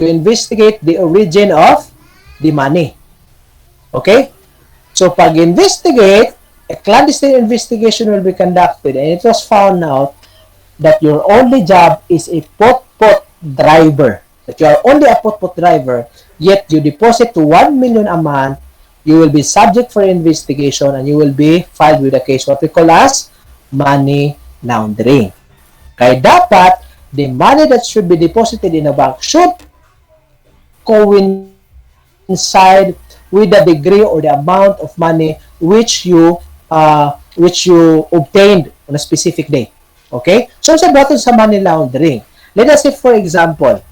to investigate the origin of the money. Okay? So, pag-investigate, a clandestine investigation will be conducted, and it was found out that your only job is a pot-pot driver. That you are only a pot-pot driver, yet you deposit to 1 million a month, you will be subject for investigation and you will be filed with a case, what we call as money laundering. Kaya dapat, the money that should be deposited in a bank should coincide with the degree or the amount of money which you obtained on a specific day. Okay? So, sa button sa money laundering, let us say, for example,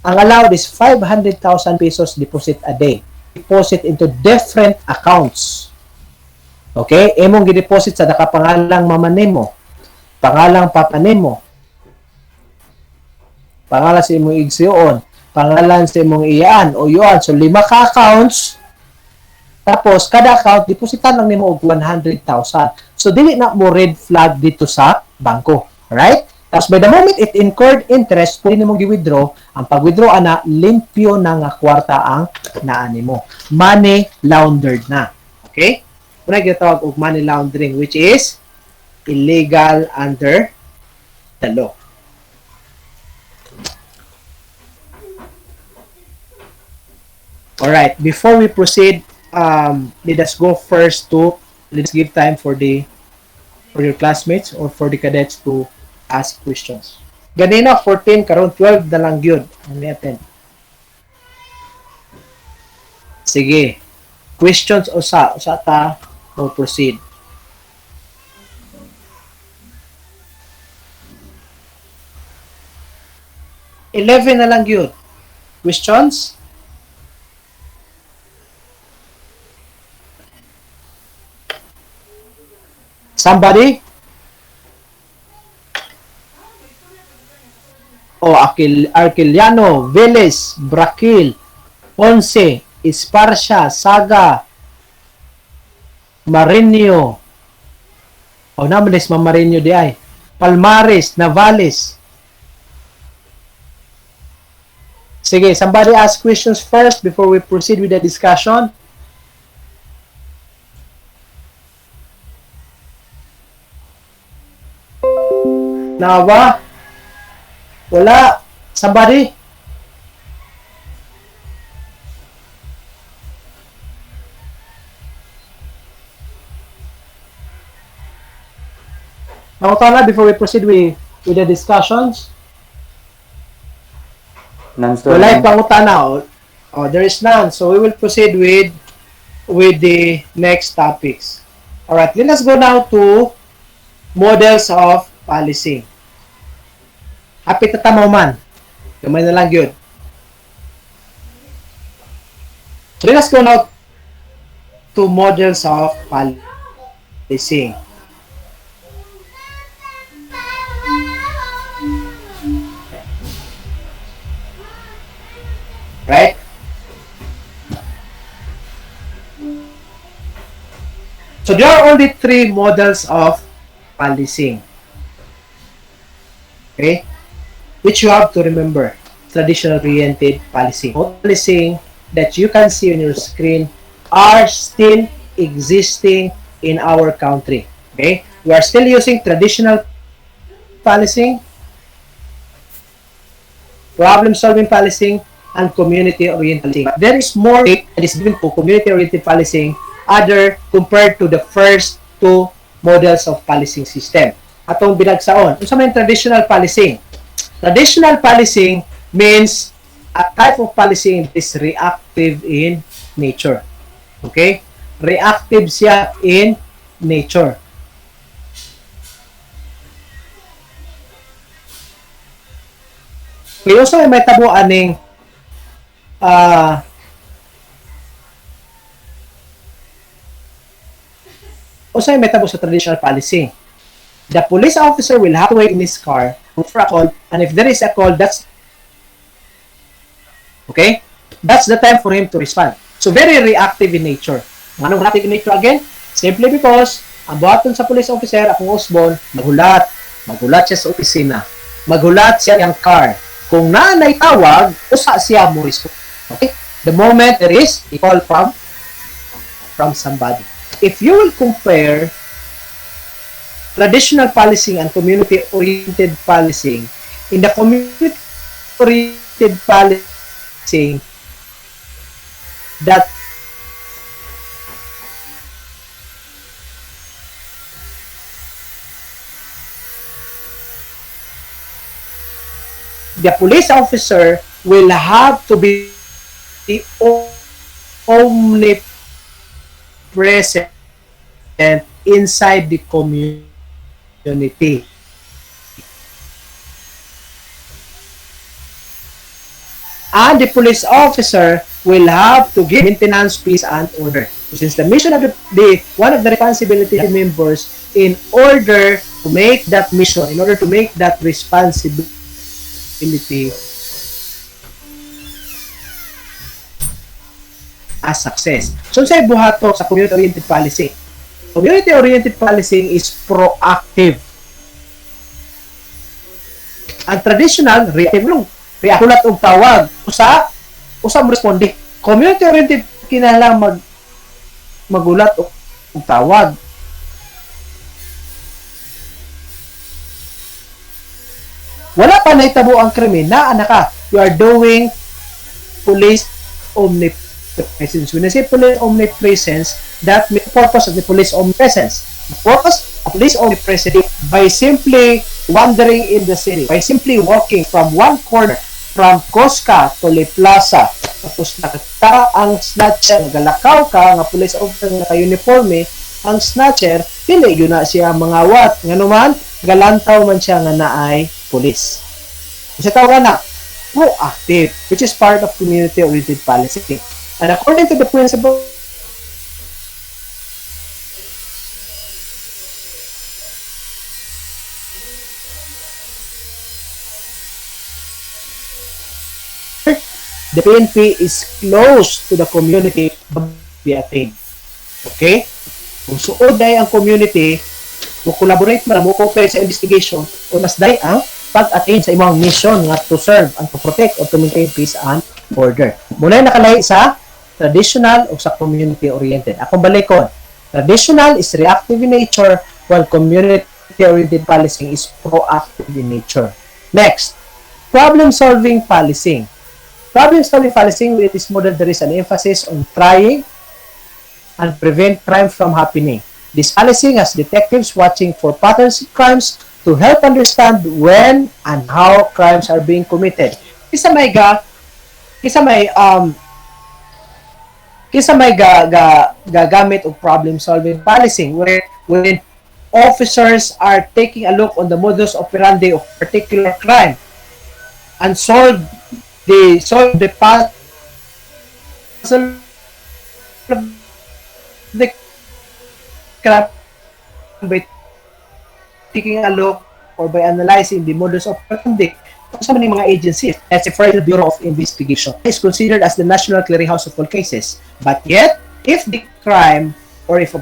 ang allowed is 500,000 pesos deposit a day. Deposit into different accounts. Okay? Imong gideposit sa nakapangalang mama nimo, pangalang papa nimo, pangalan sa imong igsuon, pangalan sa imong iyaan o yuan. So, 5 ka accounts. Tapos, kada account, depositan lang nimo og 100,000. So, dili na mo red flag dito sa bangko. Alright? Tapos, by the moment it incurred interest, pwede nimo gi-withdraw. Ang pag-withdraw, ana, limpyo na nga kwarta ang naan nimo. Money laundered na. Okay? Muna ginatawag og money laundering, which is illegal under the law. Alright, before we proceed, let us go first to, let's give time for your classmates or for the cadets to ask questions. Ganina, 14, karon 12 na lang yun. Ano natin? Sige. Questions usa ta, we'll proceed. $11 na lang yun. Questions? Somebody? Arquiliano, Vélez, Braquil, Ponce, Esparcia, Saga, Marinho. Naman is Marinho di ay. Palmares, Navales. Sige, somebody ask questions first before we proceed with the discussion. Nawa? Wala? Somebody? Nakutala before we proceed with the discussions? None. Wala yung pangutana. There is none. So we will proceed with the next topics. Alright, let us go now to models of policy. Hapit na tamaw man. Kamay na lang yun. So let us go now to models of policy. Right? So there are only 3 models of policy. Okay? Which you have to remember. Traditional oriented policy. Policy that you can see on your screen are still existing in our country. Okay? We are still using traditional policy, problem-solving policy, and community-oriented policy. But there is more that is given to community-oriented policy other compared to the first 2 models of policy system. Atong binagsaon. Unsa may traditional policy? Traditional policy means a type of policy that is reactive in nature. Okay? Reactive siya in nature. Kaya so may tabo aning usay may tabo sa traditional policy. The police officer will have to wait in his car for a call, and if there is a call, that's the time for him to respond. So very reactive in nature. Anong reactive in nature again? Simply because ang buhaton sa police officer, akong usbon, maghulat, Magulat siya sa opisina. Magulat siya yung car. Kung nanay tawag, usa siya mo respond. Okay? The moment there is a call from somebody. If you will compare traditional policing and community-oriented policing, in the community-oriented policing, that the police officer will have to be omnipresent inside the community. And the police officer will have to give maintenance, peace, and order. So since the mission of one of the responsibility of the members in order to make that mission, in order to make that responsibility as success. So sa buhato sa community-oriented policing. Community-oriented policing is proactive. Ang traditional, reactive lang. Reakulat og tawag. Usa mo responde. Community-oriented kinahanglan magulat og tawag. Wala pa nahitabo ang krimen na ka. You are doing police omnipresence. When I say police omnipresence, that means the purpose of the police omnipresence. The purpose of police omnipresence by simply wandering in the city, by simply walking from one corner, from Cosca to Le Plaza, tapos nakita ang snatcher, nagalakaw ka, nga police officer na ka-uniforme, ang snatcher, dili yun na siya mangawat. Nga naman, galantaw man siya nga naay police. Kasi tawag na, proactive, which is part of community-oriented policing. And according to the principle the PNP is close to the community be attained. Okay? Kung suod dahil ang community, mo-collaborate mo cooperate sa investigation, o mas dahil ang pag-attain sa imong mission nga to serve and to protect or to maintain peace and order. Muna nakalahi sa traditional o sa community-oriented. Akong balikon, traditional is reactive in nature while community-oriented policing is proactive in nature. Next, problem-solving policing. Problem-solving policing, with this model, there is an emphasis on trying and prevent crime from happening. This policing has detectives watching for patterns of crimes to help understand when and how crimes are being committed. Kisa may gagamit of problem-solving policing when officers are taking a look on the modus operandi of particular crime and solve the puzzle of the crime by taking a look or by analyzing the modus operandi of so many mga agencies. As a Federal Bureau of Investigation is considered as the national clearinghouse of all cases. But yet, if the crime or if a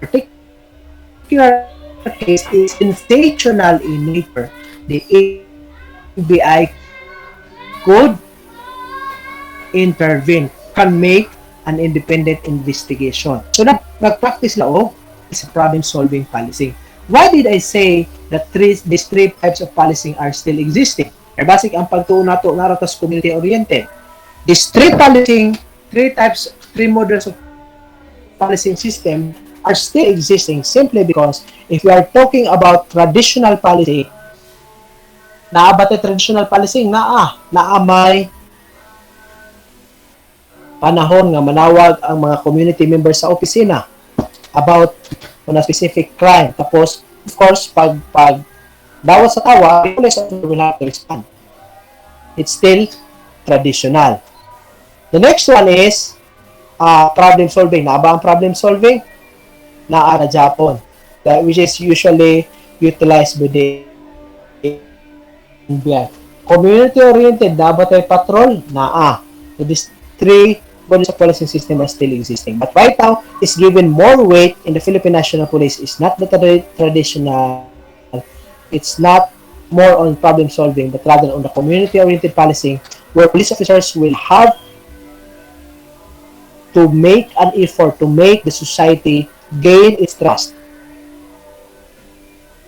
particular case is sensational in nature, the FBI could intervene, can make an independent investigation. So, nag-practice lao is problem-solving policing. Why did I say that these three types of policing are still existing? Basic ang pagtuon nato naratas community-oriented. These three models of policing system are still existing simply because if we are talking about traditional policy, naabate traditional policing naamay panahon nga manawag ang mga community members sa opisina about on a specific crime. Tapos, of course, pag dawat sa tawa, the police officer will have to respond. It's still traditional. The next one is problem solving. Naaba ang problem solving? Naa na Japan, which is usually utilized by the FBI. Community-oriented, dapat ay patrol? Naa. So these three bodies of policing system are still existing. But right now, is given more weight in the Philippine National Police is not the traditional it's not more on problem solving, but rather on the community-oriented policing, where police officers will have to make an effort to make the society gain its trust.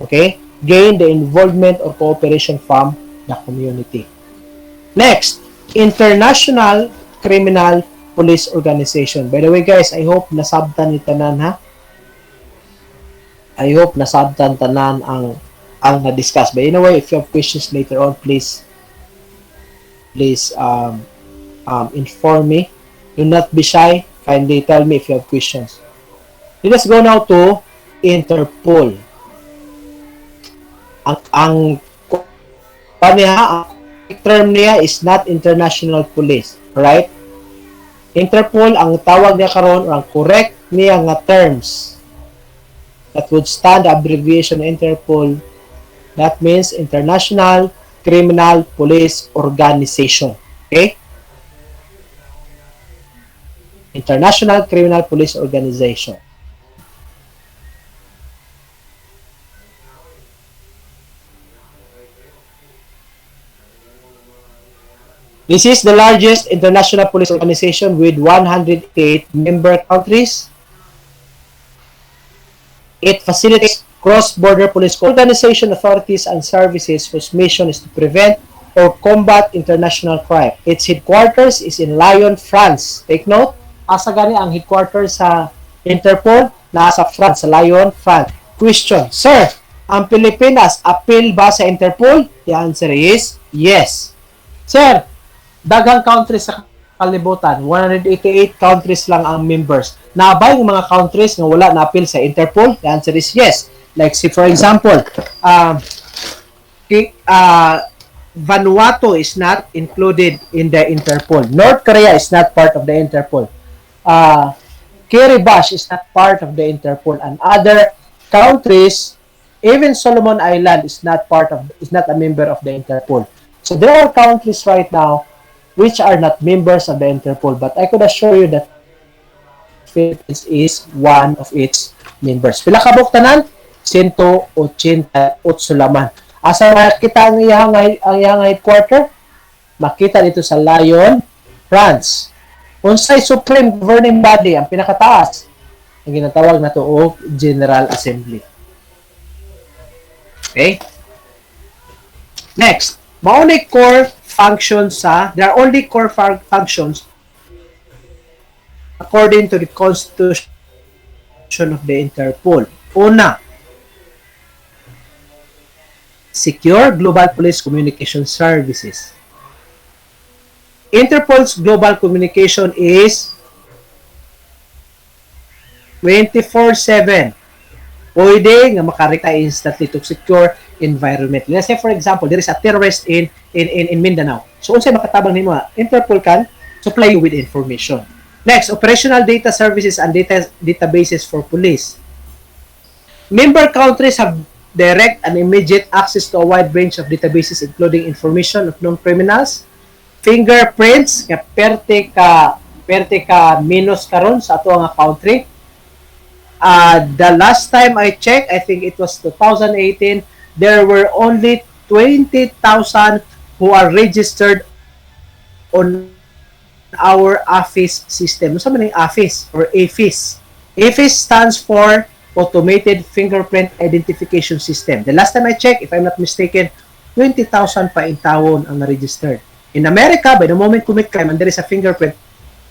Okay? Gain the involvement or cooperation from the community. Next, International Criminal Police Organization. By the way, guys, I hope nasabtan ni tanan, ha? I hope nasabtan tanan ang na-discuss. But anyway, if you have questions later on, please inform me. Do not be shy. Kindly tell me if you have questions. Let us go now to Interpol. Ang term niya is not international police, right? Interpol, ang tawag niya karon, or ang correct niya nga terms that would stand the abbreviation Interpol, that means International Criminal Police Organization. Okay? International Criminal Police Organization. This is the largest international police organization with 108 member countries. It facilitates cross-border police organization, authorities, and services whose mission is to prevent or combat international crime. Its headquarters is in Lyon, France. Take note, asa gani ang headquarters sa Interpol? Nasa France, sa Lyon, France. Question, sir, ang Pilipinas, appeal ba sa Interpol? The answer is yes. Sir, daghang countries sa kalibutan, 188 countries lang ang members. Naabay ng mga countries nga wala na-appeal sa Interpol? The answer is yes. Like, see, for example, Vanuatu is not included in the Interpol. North Korea is not part of the Interpol. Kiribati is not part of the Interpol. And other countries, even Solomon Island is not a member of the Interpol. So there are countries right now which are not members of the Interpol, but I could assure you that Philippines is one of its members. Pila ka buktanan? 188 laman. Asa makita ang iyang headquarter? Makita dito sa Lyon, France. Unsay supreme governing body, ang pinakataas, ang ginatawag na to og General Assembly. Okay? Next, maunay core functions there are only core functions according to the Constitution of the Interpol. Una, secure global police communication services. Interpol's global communication is 24/7. Pwede nga makarekta instantly to secure environment. Let's say, for example, there is a terrorist in Mindanao. So, unsay makatabang nimo, Interpol can supply you with information. Next, operational data services and databases for police. Member countries have direct and immediate access to a wide range of databases including information of known criminals, fingerprints, nga perte ka minus karon sa ato nga country. The last time I checked, I think it was 2018, there were only 20,000 who are registered on our AFIS system. Ano man yung AFIS or AFIS? AFIS stands for Automated Fingerprint Identification System. The last time I checked, if I'm not mistaken, 20,000 pa in taon ang na-registered. In America, by the moment commit crime and there is a fingerprint,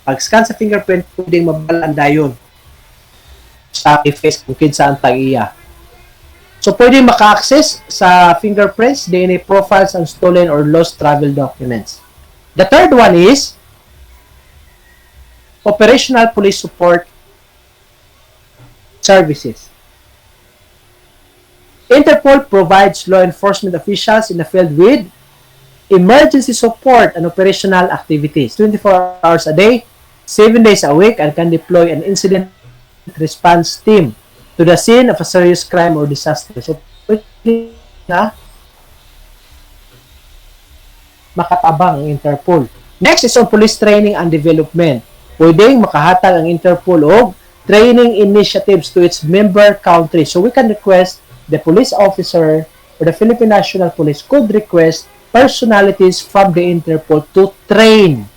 pag-scan sa fingerprint, pwedeng mabalaan dayon sa AFIS kung kinsa ang tag-iya. So, pwedeng maka-access sa fingerprints, DNA profiles, and stolen or lost travel documents. The third one is operational police support services. Interpol provides law enforcement officials in the field with emergency support and operational activities 24 hours a day, 7 days a week, and can deploy an incident response team to the scene of a serious crime or disaster. So, pwede na makatabang ang Interpol. Next is on police training and development. Pwedeng makahatag ang Interpol og training initiatives to its member countries. So we can request the police officer or the Philippine National Police could request personalities from the Interpol to train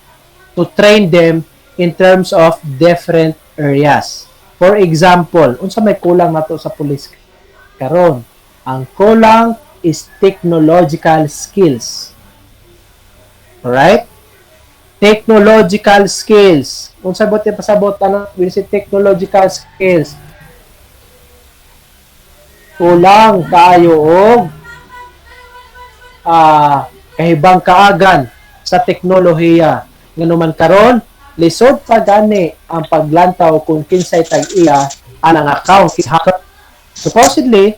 them in terms of different areas. For example, unsa may kulang nato sa police karon? Ang kulang is technological skills. Alright? Technological skills. Unsa bot yung pasabot ano? We say technological skills. Kulang kaayo og kahibang kaagan sa teknolohiya. Nganuman karon, lisod pa gani ang paglantaw kung kinsay tag-iya anang account is hacker. Supposedly,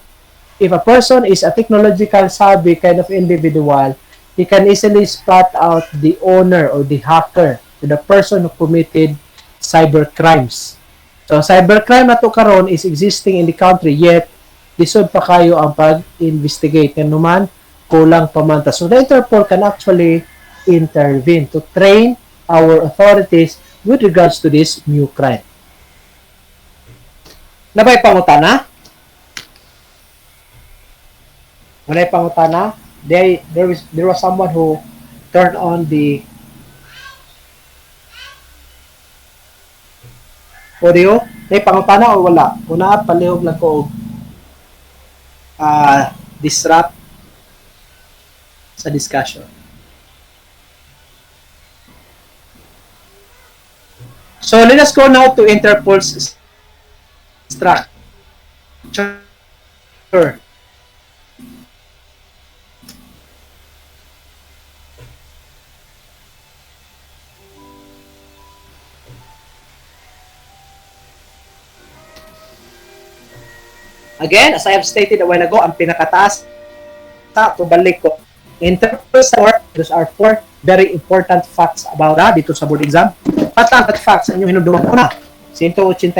if a person is a technological savvy kind of individual, he can easily spot out the owner or the hacker, or the person who committed cyber crimes. So, cybercrime na to karon is existing in the country, yet lisod pa kayo ang pag-investigate. Yan naman, kulang pamanta. So, the Interpol can actually intervene to train our authorities with regards to this new crime. Nabay pangutana? Walay pangutana? There was someone who turned on the audio. May pangutana o wala? Una, palihog lang ko disrupt sa discussion. So let us go now to Interpol's structure. Again, as I have stated a while ago, ang pinakataas balik ko. Interpol's work, those are 4 very important facts about dito sa board exam. Patang facts ang inyong hinudungan ko na. 188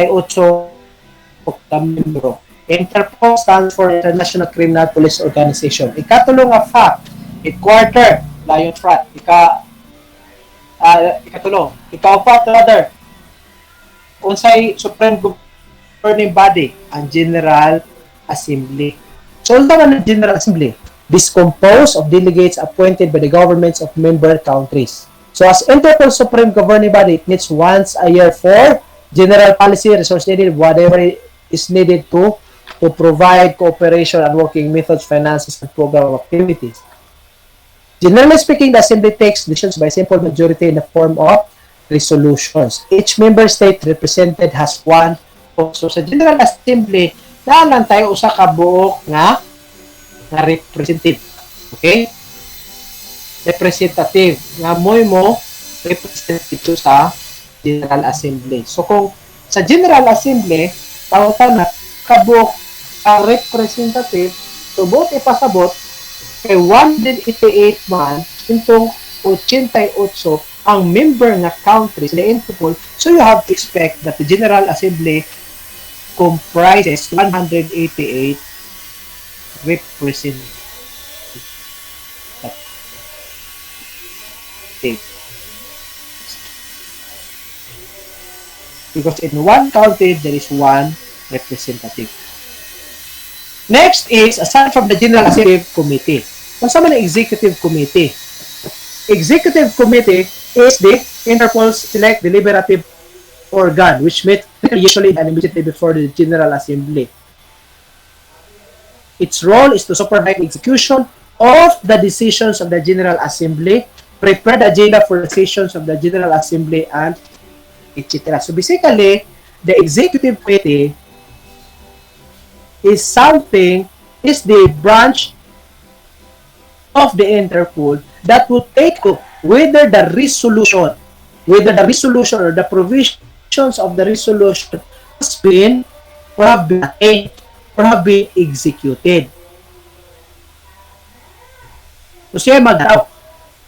membro. Interpol stands for International Criminal Police Organization. Ikatulong nga fact, headquarter, Lion Front. Ikatulong. Ikaupat, rather, unsay Supreme Governing Body, ang General Assembly. So, ang naman ng General Assembly, this composed of delegates appointed by the governments of member countries. So, as Interpol Supreme Governing Body, it meets once a year for general policy, resource needed, whatever is needed to provide cooperation and working methods, finances, and program activities. Generally speaking, the Assembly takes decisions by simple majority in the form of resolutions. Each member state represented has one. So, sa General Assembly, naanan tayo usa ka buok nga representative. Okay? Representative. Nga mo representative sa General Assembly. So, kung sa General Assembly, tawag na kabuok ang representative, so both ipasabot kay 188 man intong 88 ang member nga countries na Interpol. So, you have to expect that the General Assembly comprises 188 representatives. Because in one country, there is one representative. Next is, aside from the General Assembly Committee, kung sa mga Executive Committee. Executive Committee is the Interpol's select deliberative organ, which meets usually and immediately before the General Assembly. Its role is to supervise the execution of the decisions of the General Assembly, prepare the agenda for the sessions of the General Assembly, and etc. So basically, the Executive Committee is the branch of the Interpol that will take up whether the resolution or the provisions of the resolution has been or have been attained or have been executed. So siya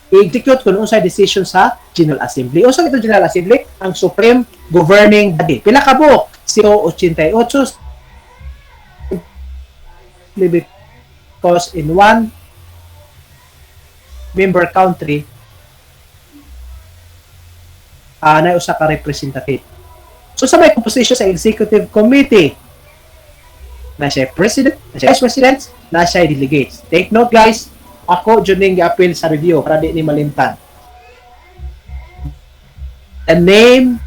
i-execute kung unsay decision sa General Assembly. Usa ito General Assembly, ang Supreme Governing Body. Pila ka buok? 188 because in one member country na usa ka representative. So sa may composition sa Executive Committee, na siya president, na siya vice president, na siya delegates. Take note guys, ako dyan yung appeal sa review para di ni malimtan. The name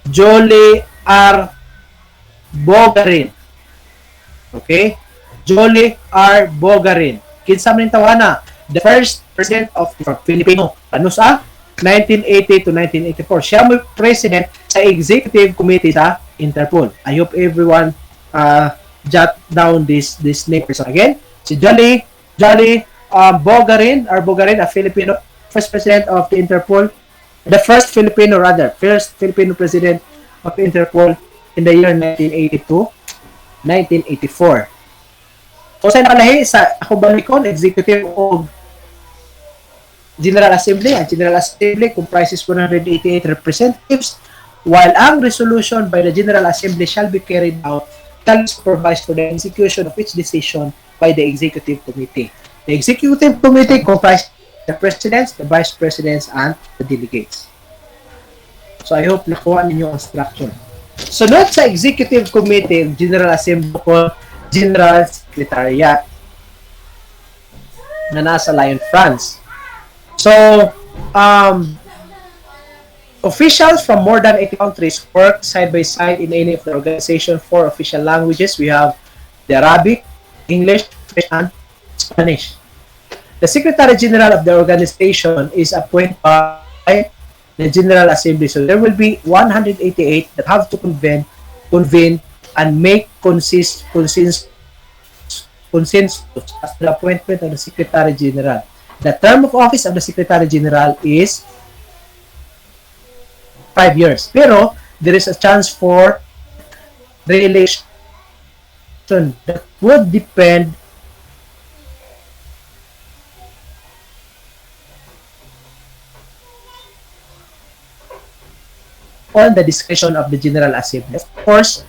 Jolie R. Bogarin. Okay? Jolie R. Bogarin. Kinsa man yung tawana? The first president of Filipino. Ano sa? 1980 to 1984. Siya mo president sa executive committee sa Interpol. I hope everyone jot down this name person again. Si Jolie Bogarin, or Bogarin, a Filipino, first president of the Interpol, the first Filipino president of Interpol in the year 1982-1984. So sa nakalahi sa ako balikon, executive of General Assembly. Ang General Assembly comprises 188 representatives, while ang resolution by the General Assembly shall be carried out shall supervise for the execution of each decision by the Executive Committee. The Executive Committee comprises the Presidents, the Vice Presidents, and the Delegates. So I hope nakuha ninyo ang structure. Sunod sa Executive Committee, General Assembly ko, General Secretariat na nasa Lyon, France. So, officials from more than 80 countries work side by side in any of the organization for official languages. We have the Arabic, English, French, and Spanish. The Secretary General of the organization is appointed by the General Assembly. So there will be 188 that have to convene and make consensus as the appointment of the Secretary General. The term of office of the Secretary General is 5 years. Pero there is a chance for re-election that would depend on the discretion of the General Assembly. Of course,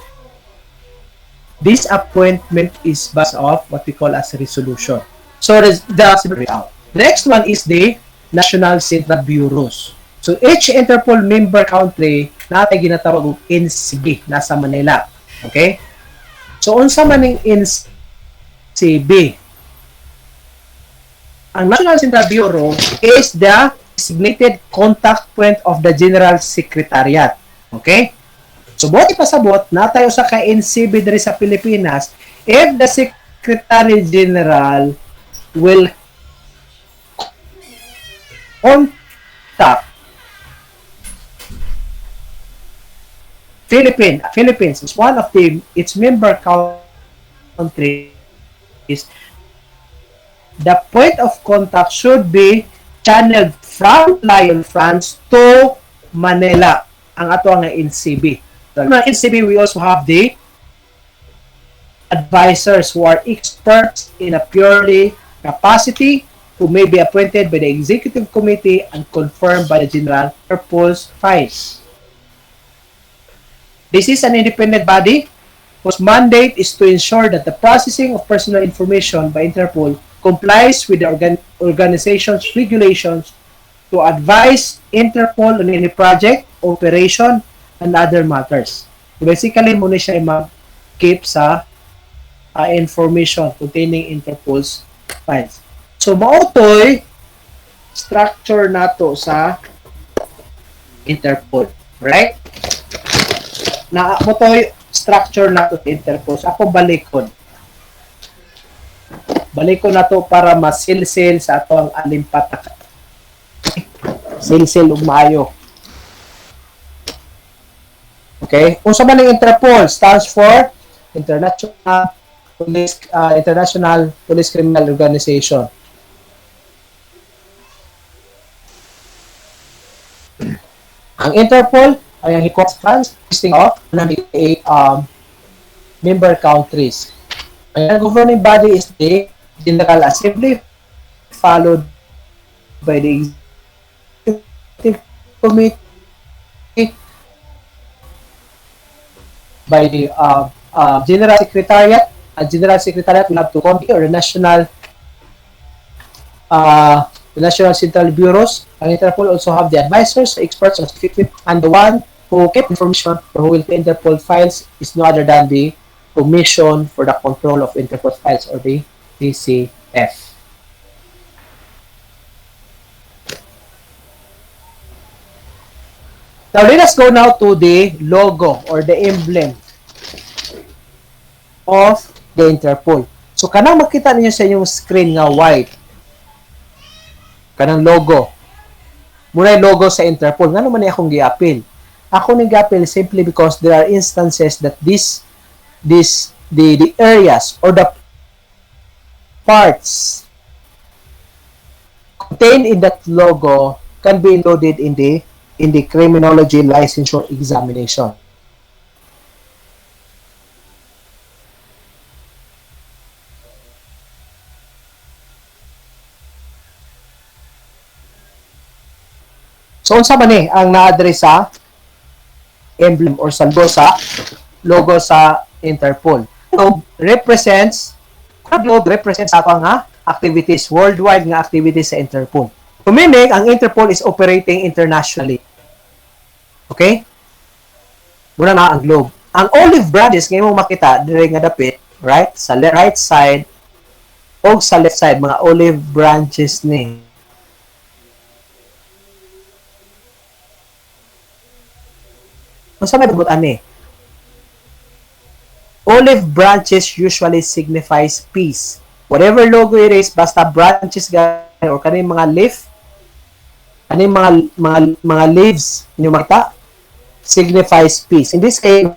this appointment is based off what we call as a resolution. So the out. The next one is the National Central Bureaus. So each Interpol member country natay ginatawag og NCB nasa Manila. Okay? So unsa man ning NCB? Ang National Central Bureau is the designated contact point of the General Secretariat. Okay? So buti pasabot natay usa ka NCB diri sa Pilipinas if the Secretary General will contact Philippines is one of its member countries. The point of contact should be channeled from Lyon, France to Manila. Ang ato nga NCB. So, in NCB, we also have the advisors who are experts in a purely capacity who may be appointed by the Executive Committee and confirmed by the General INTERPOL'S files. This is an independent body whose mandate is to ensure that the processing of personal information by Interpol complies with the organization's regulations to advise Interpol on any project, operation, and other matters. So basically, muna siya mag-keep sa information containing Interpol's files. So, mautoy structure nato sa Interpol. Right? Na mo to structure nato sa Interpol. So, ako balikon na to para masilsil sa ato ang alimpatak. Silsil ug maayo. Okay? Unsa man ang Interpol stands for International Police Criminal Organization. Ang Interpol ay ang France consisting of 188 member countries. Ang governing body is the General Assembly, followed by the Executive Committee, by the General Secretariat. A General Secretariat will have to convene or the National Central Bureaus. Ang Interpol also have the advisors, the experts, and the one who keep information or who will keep Interpol files is no other than the Commission for the Control of Interpol Files, or the CCF. Now let us go now to the logo or the emblem of the Interpol. So kanang makita ninyo sa inyong screen nga white, kanang logo. Muna yung logo sa Interpol. Nga naman akong gi-appeal? Ako nang gi-appeal simply because there are instances that the areas or the parts contained in that logo can be included in the criminology licensure examination. So, unsa man ang na-address sa emblem or sa logo sa Interpol. Globe represents ako nga activities, worldwide nga activities sa Interpol. Meaning, ang Interpol is operating internationally. Okay? Muna na ang globe. Ang olive branches ngayon mo makita dire nga dapit, right? Sa right side o sa left side, mga olive branches ni. Kung sa may bagot ani, olive branches usually signifies peace. Whatever logo it is, basta branches or kaning mga leaf, kaning mga leaves, inyo makita, signifies peace. In this case,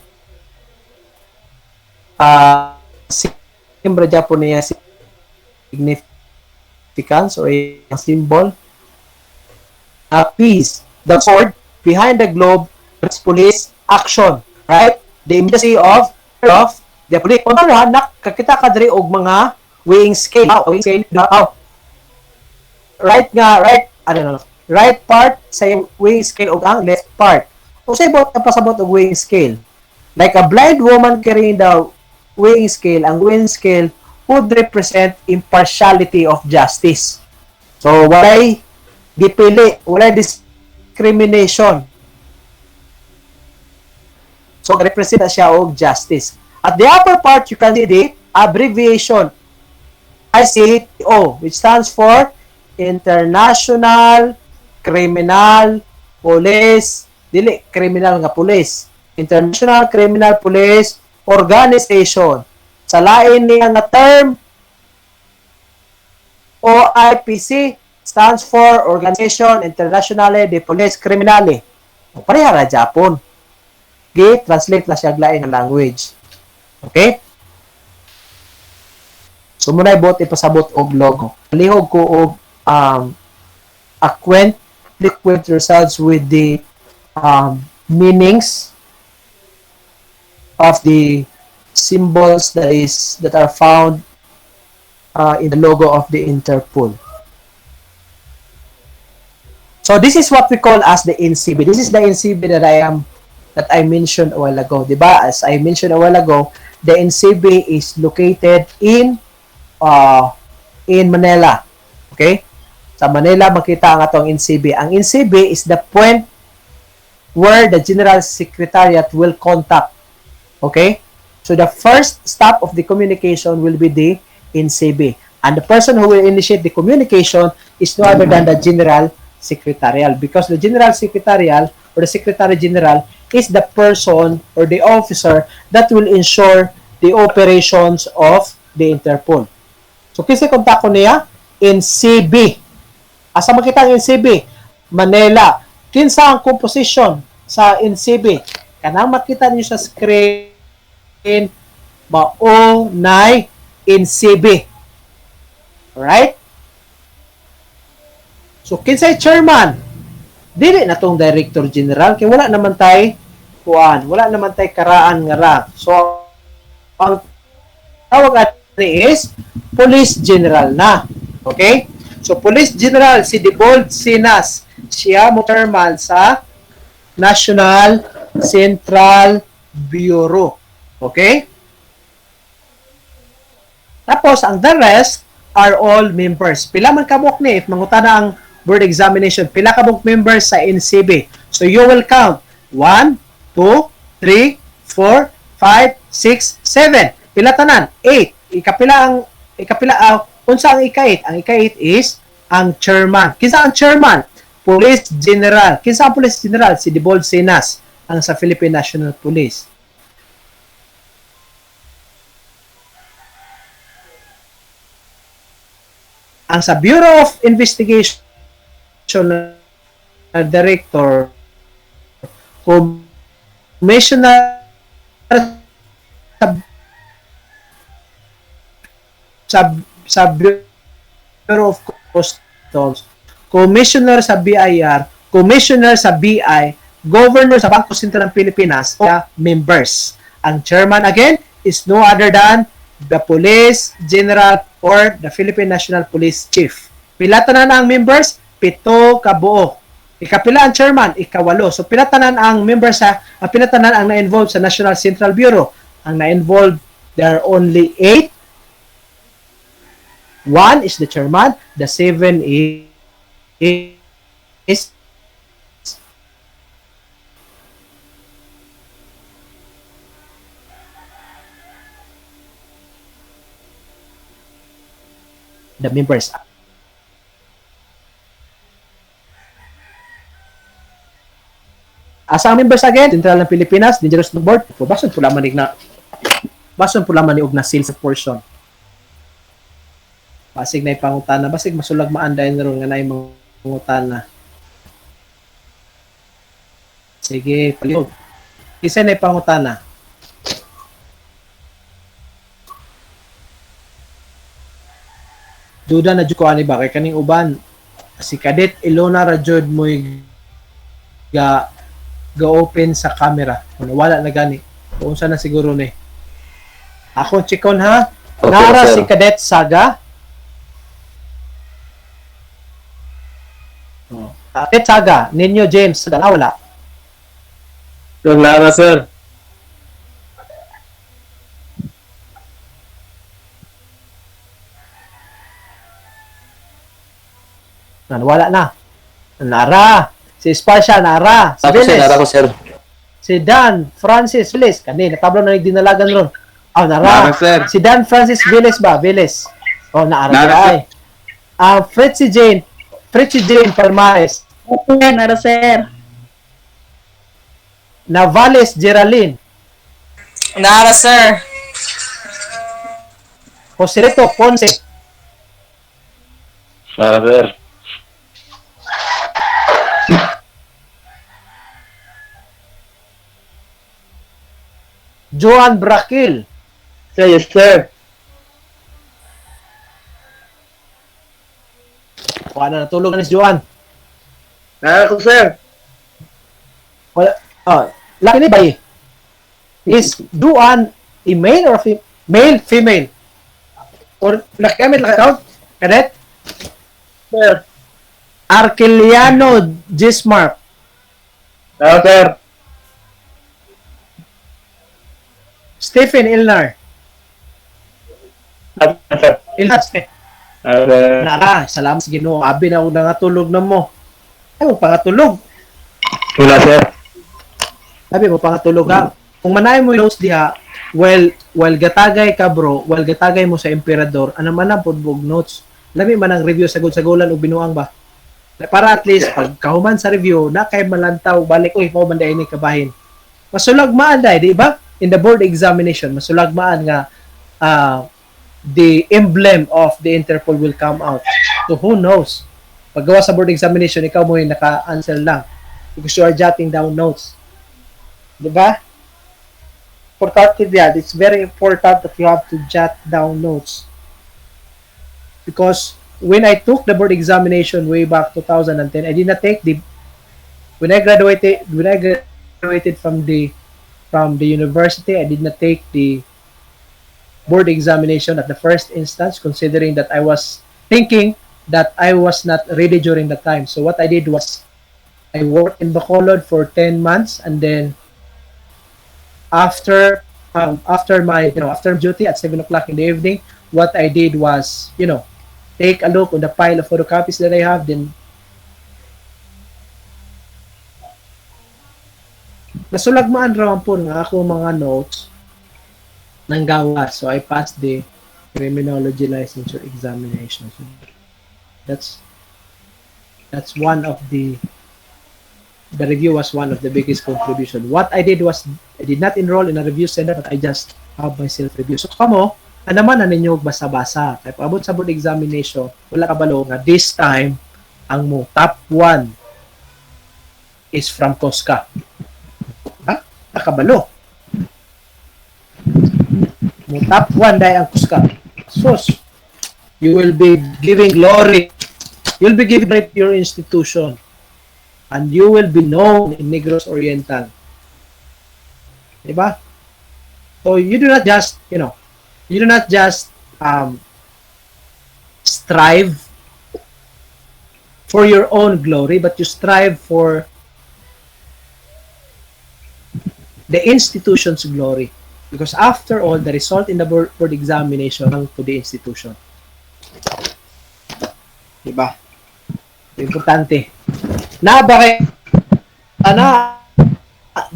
simbra dyan po niya significance or a symbol. Peace. The sword behind the globe is police action, right? The immediacy of the police. Kung ano, nakakita ka diri og mga weighing scale. Right part sa weighing scale og ang left part. Kung sa ibot pasabot og weighing scale, like a blind woman carrying the weighing scale, ang weighing scale would represent impartiality of justice. So, walay dipili, walay discrimination. So, represent siya og justice. At the upper part, you can see the abbreviation ICO, which stands for International Criminal Police, dili criminal nga police, International Criminal Police Organization. Sa lain niya nga term, OIPC stands for Organization Internationale de Police Criminale. Pareha ra Japon. Translate na siya lain nga language. Okay? So, muna ibot ipasabot og logo. Palihog ko og acquaint yourselves with the meanings of the symbols that are found in the logo of the Interpol. So, this is what we call as the NCB. This is the NCB that I mentioned a while ago. Diba? As I mentioned a while ago, the NCB is located in Manila. Okay? Sa Manila, makita ang atong NCB. Ang NCB is the point where the General Secretariat will contact. Okay? So, the first stop of the communication will be the NCB. And the person who will initiate the communication is no other than the General Secretarial, because the General Secretarial or the Secretary General is the person or the officer that will ensure the operations of the Interpol. So, kasi kontak ko niya, NCB. Asa makita ang NCB? Manila. Kinsa ang composition sa NCB? Kanang makita niyo sa screen, mao nay NCB. Alright? So, kinsay chairman? Dili na tong Director General, kaya wala naman tay karaan nga rank. So, ang tawag natin is Police General na. Okay? So, Police General, si Debold Sinas, siya mo chairman sa National Central Bureau. Okay? Tapos, ang the rest are all members. Pila man kabuk ni, if mangutana ang board examination, pila kabuk members sa NCB. So, you will count 1, 2, 3, 4, 5, 6, 7. Pila tanan? 8. Unsa ang ika-8? Ang ika-8 is ang chairman. Kinsa ang chairman? Police General. Kinsa ang Police General? Si Dibol Sinas, ang sa Philippine National Police. Ang sa Bureau of Investigation Director, Commissioner sa Bureau of Customs, Commissioner sa BIR, Commissioner sa BI, Governor sa Bangko Sentral ng Pilipinas, o members. Ang chairman again is no other than the Police General or the Philippine National Police Chief. Pilatanan ang members, 7 kabuo. Ikapila ang chairman, 8. So pilatanan ang members pilatanan ang na-involved sa National Central Bureau. Ang na-involved, there are only 8. 1 is the chairman, the 7 is the members. Asa ang members again? Central ng Pilipinas, Dangerous Board. Bason po lamang ni og na sales portion. Basig na ipangutana, basig masulag maanday na ron nga na yung mangutana. Sige, palihog. Isa na ipangutana. Duda na jud ko ani ba kay kaning uban si Cadet Ilona Rajod moy ga open sa camera. Kung wala na gani. Kung unsa na siguro ni. Ako chikon ha. Okay, nara si Cadet Saga. Cadet Saga, ninyo James, wala. Yung nara sir. Wala na. Nara. Si Sparsha, nara. Si Viles. Nara ko, sir. Si Dan Francis Viles. Kanina, tablo na nagdinalagan ron. Oh, nara. Sir. Si Dan Francis Viles ba? Viles. Oh, nara. Ay. Fritzy Jane Palmares. Nara, sir. Navales Geraldine. Nara, sir. Joserito Ponce. Nara, sir. Joan Braquil. Sir, yes, sir. Wala na natulog na si Joan. Nara ko, sir. Wala. Laki ni bay. Is Joan a male or male, female? Or nakamit lang account? Cadet? Sir. Arqueliano Gismark. Nara, sir. Stephen Ilnar. Sir. Ilnar. Nara, sir. Nara, salamat sa Ginoo. Abi na ako nangatulog na mo. Ay mo pangatulog. Wala, sir. Abi mo pangatulog ha. Kung manay mo yung notes diha, well gatagay ka bro, well gatagay mo sa emperador, ano man ang pudbog notes. Lami man ang review sagol-sagolan o binuang ba? Para at least pag kahuman sa review, na kay malantaw balik oy mo banday ni kabahin. Masulagmaan day, di ba? In the board examination, masulagmaan nga the emblem of the Interpol will come out. So who knows? Paggawa sa board examination, ikaw mo yung naka-answer lang. Because you are jotting down notes. Diba? Importante yan. It's very important that you have to jot down notes. Because when I took the board examination way back 2010, I did not take when I graduated from the university, I did not take the board examination at the first instance, considering that I was thinking that I was not ready during that time. So what I did was I worked in Bacolod for 10 months, and then after my after duty at 7 o'clock in the evening, what I did was take a look on the pile of photocopies that I have, then nasulagmaan raman po nga ako mga notes ng gawas. So, I passed the criminology licensure examination. So, that's one of the review was one of the biggest contribution. What I did was, I did not enroll in a review center, but I just have my self-review. So, kamo, naman na ninyo basa-basa. Kaya pag abot sa board examination, wala kabalo nga, this time, ang mo top 1 is from Tosca. Ha? Nakabalo. Mo top 1 dahil ang Tosca. Sus, you will be giving glory. You'll be giving glory to your institution. And you will be known in Negros Oriental. Diba? So, you do not just, you do not just strive for your own glory, but you strive for the institution's glory. Because after all, the result in the board examination to the institution. Diba? Importante. Na ba kay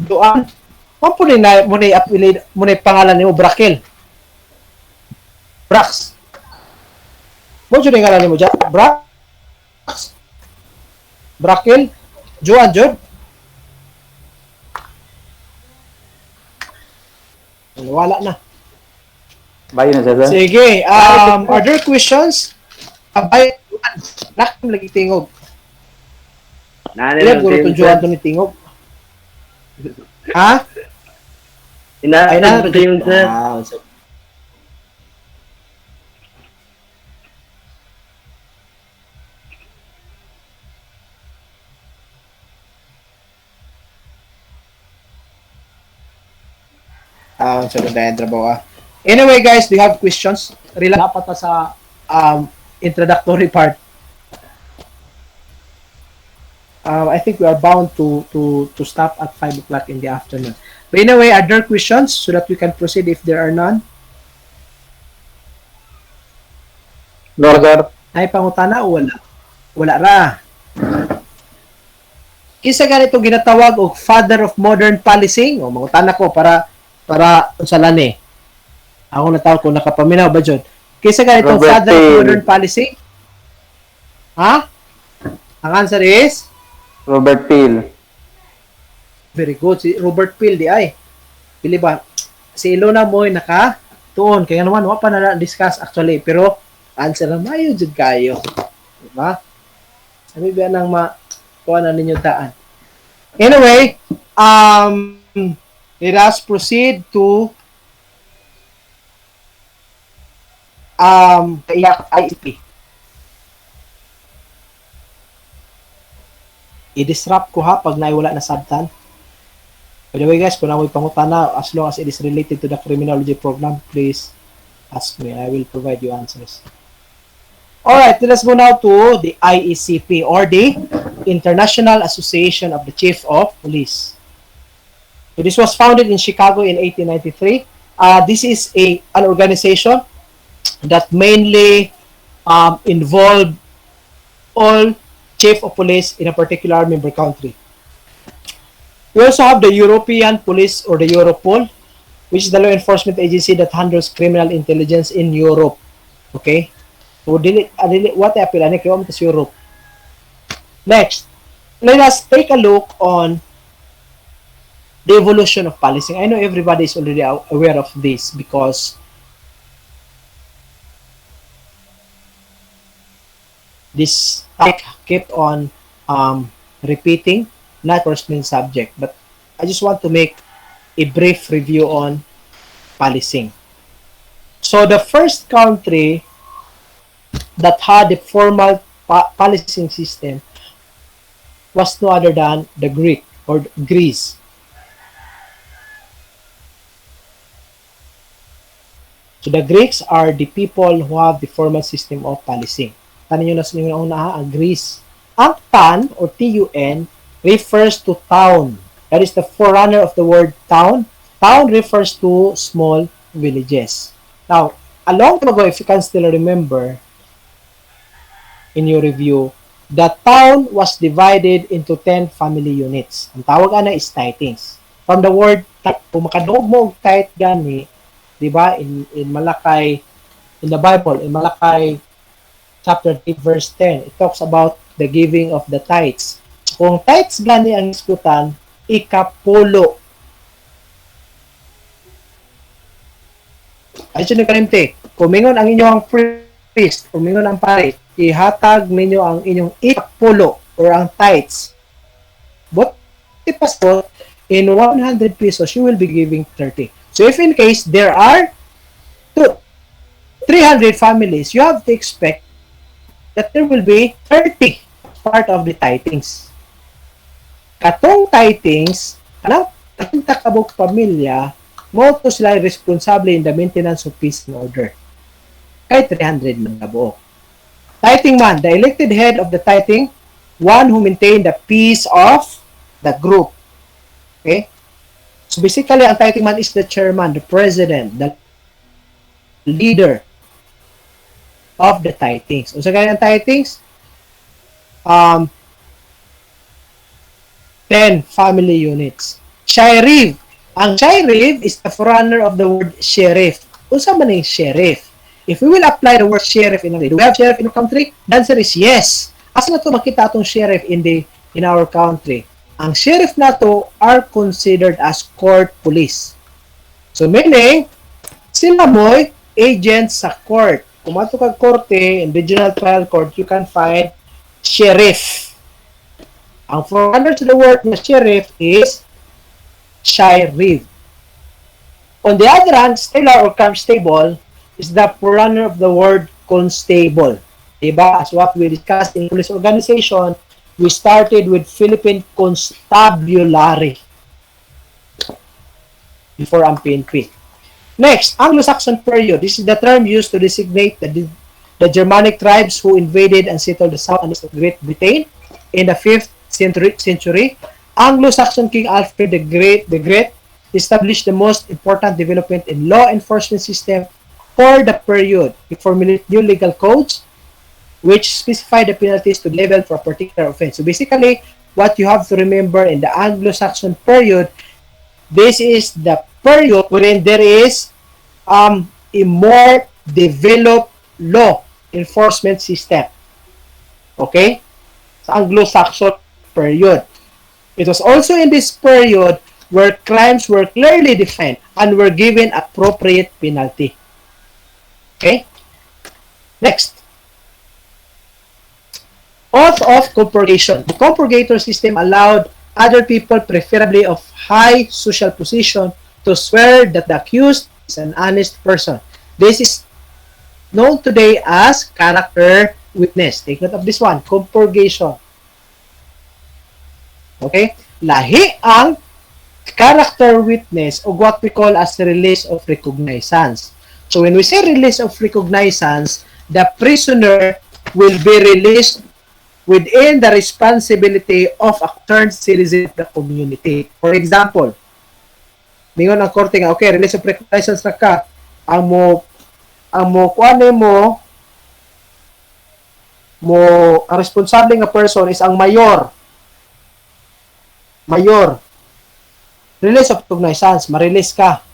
doan mo na pangalan nimo Brakel. Brax. Mo jud ngalan nimo ja Brax. Brakel. Joan jud. Wala na. Bayo na siya, sir. Sige, are there questions? Abay, nakim lagi tingog. Ilan guro itong Joan ni tingog? Ha? Inaanap ko yung sir. So anyway guys, we have questions. Dapat sa introductory part. I think we are bound to stop at 5 o'clock in the afternoon. But anyway, are there questions so that we can proceed if there are none? No, sir. Ay pangutana o wala? Wala ra. Isa ganito ginatawag og father of modern policing. O mangutana ko para unsalan eh. Ako natawag ko nakapaminaw ba jud? Kisa ganito father of modern policing? Ha? Ang answer is Robert Peel. very good. Si Robert Peel di ay. Pili ba? Si Ilona Moy tuon kaya naman wa pa na discuss actually pero answer na mayo jud kayo. Diba? Sabi ba nang kuha na ninyo taan. Anyway, let us proceed to IACP. I-disrupt ko ha pag naiwala na sabtan. By the way guys, kung ako'y pangutana, as long as it is related to the criminology program, please ask me. I will provide you answers. Alright, let's go now to the IACP or the International Association of the Chief of Police. So this was founded in Chicago in 1893. This is an organization that mainly involved all chief of police in a particular member country. We also have the European Police or the Europol, which is the law enforcement agency that handles criminal intelligence in Europe. Okay? So, what happened? Europe. Next, let us take a look on the evolution of policing. I know everybody is already aware of this because this topic kept on repeating, not first main subject, but I just want to make a brief review on policing. So the first country that had a formal policing system was no other than the Greece. So the Greeks are the people who have the formal system of policing. Tanin nyo na sa inyo na Greece. Ang TAN or TUN refers to town. That is the forerunner of the word town. Town refers to small villages. Now, a long time ago, if you can still remember in your review, the town was divided into 10 family units. Ang tawag na is titings. from the word tight. Kung makadugog mo og tight gani, di ba, in Malakay, in the Bible, in Malakay chapter 3 verse 10, it talks about the giving of the tithes. Kung tithes gani ang iskutan, ikapulo. Ay siya nagkalimte, kumingon ang inyong priest, kumingon ang pare, ihatag ninyo ang inyong ikapulo or ang tithes. But if pastor, in 100 pesos, you will be giving 30. So if in case there are 300 families, you have to expect that there will be 30 part of the tithings. Katong tithings, anong takabog pamilya, mo to sila responsable in the maintenance of peace and order. Kay 300 man na buo. Tithing man, the elected head of the tithing, one who maintain the peace of the group. Okay? So basically, ang tithing man is the chairman, the president, the leader of the tithings. O sa ganyan tithings, 10 family units. Sheriff. Ang sheriff is the forerunner of the word sheriff. Unsa man ang sheriff? If we will apply the word sheriff in English, do we have sheriff in our country? The answer is yes. Asa na to makita atong sheriff in our country? Ang sheriff na to are considered as court police. So meaning, sila mo'y agents sa court. Kung mato kag korte, in regional trial court, you can find sheriff. Ang forerunner to the word na sheriff is sheriff. On the other hand, stellar or constable is the forerunner of the word constable. Diba? As what we discussed in police organization, we started with Philippine Constabulary before ang PNP. Next, Anglo-Saxon period. This is the term used to designate the Germanic tribes who invaded and settled the south and east of Great Britain in the 5th century. Anglo-Saxon King Alfred the Great established the most important development in law enforcement system for the period. He formulated new legal codes which specify the penalties to be leveled for a particular offense. So basically, what you have to remember in the Anglo-Saxon period, this is the period wherein there is a more developed law enforcement system. Okay? Sa Anglo-Saxon period. It was also in this period where crimes were clearly defined and were given appropriate penalty. Okay? Next. Oath of compurgation. The compurgator system allowed other people, preferably of high social position, to swear that the accused is an honest person. This is known today as character witness. Take note of this one, compurgation. Okay? Lahi ang character witness o what we call as release of recognizance. So when we say release of recognizance, the prisoner will be released within the responsibility of a concerned citizen of the community. For example, mingon ang korte nga, okay, release of recognizance na ka, ang responsable nga person is ang mayor. Release of recognizance, ma-release ka.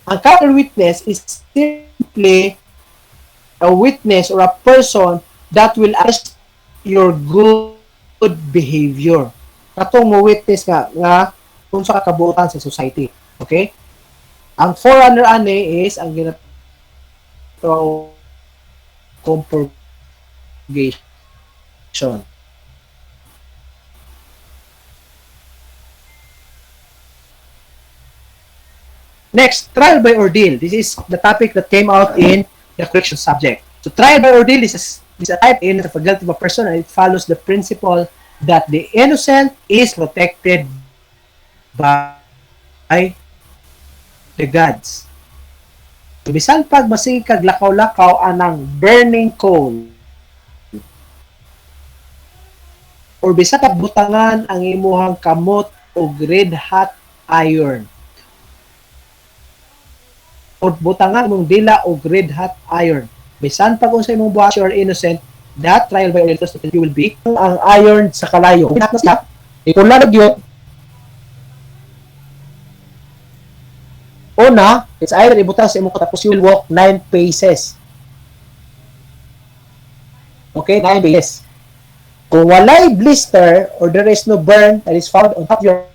Ang character witness is simply a witness or a person that will attest your good behavior. Katong mo witness nga kung sa kabuutan sa society. Okay? Ang forerunner ani is ang ginatawag compurgation. Next, trial by ordeal. This is the topic that came out in the correction subject. So, trial by ordeal is a type in of a guilty of a person, and it follows the principle that the innocent is protected by the gods. So, bisan pag masig kag lakaw-lakaw anang burning coal or bisan kag butangan ang imuhang kamot o red hot iron o butangan mong dila o red hot iron. Bisan pag unsay mong buhat you are innocent, that trial by ordeal that you will be ang iron sa kalayo. Ipula na gyud. Una, it's either ibutang sa imong tapos you will walk 9 paces. Okay, 9 paces. Kung walay blister or there is no burn that is found on top of your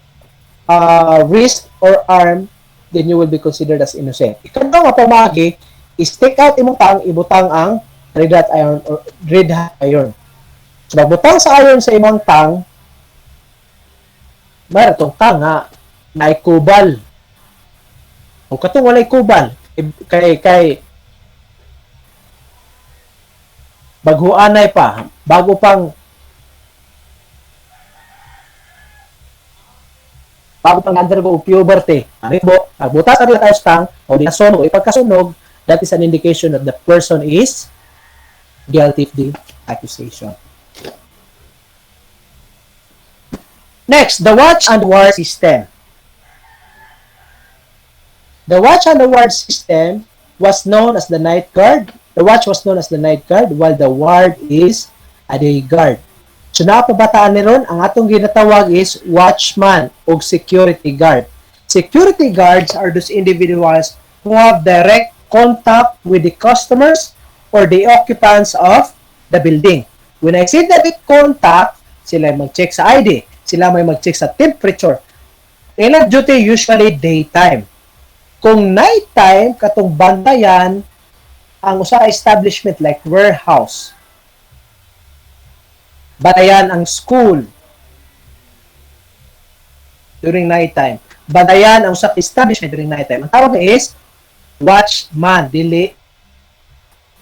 wrist or arm, then you will be considered as innocent. Ikaw nga pamagi is take out imong tang, ibutang ang red hot iron or red hot iron. So, magbutang sa iron sa imong tang, mayroon itong tang ha, na ikubal. O katong walay kubal, kay baghuanay pa, bago pang undergo puberty. Agbutas ang tayo tang o di nasunog, ipagkasunog, that is an indication that the person is guilty of the accusation. Next, the watch and ward system. The watch and the ward system was known as the night guard. The watch was known as the night guard while the ward is a day guard. So napabataan ni ron, ang atong ginatawag is watchman o security guard. Security guards are those individuals who have direct contact with the customers or the occupants of the building. When I say direct contact, sila mag-check sa ID, sila may mag-check sa temperature. Ilang duty usually daytime. Kung nighttime, katong bantayan ang usa establishment like warehouse. Bantayan ang school during nighttime. Bantayan ang usa establishment during nighttime. Ang tawag is watchman, dili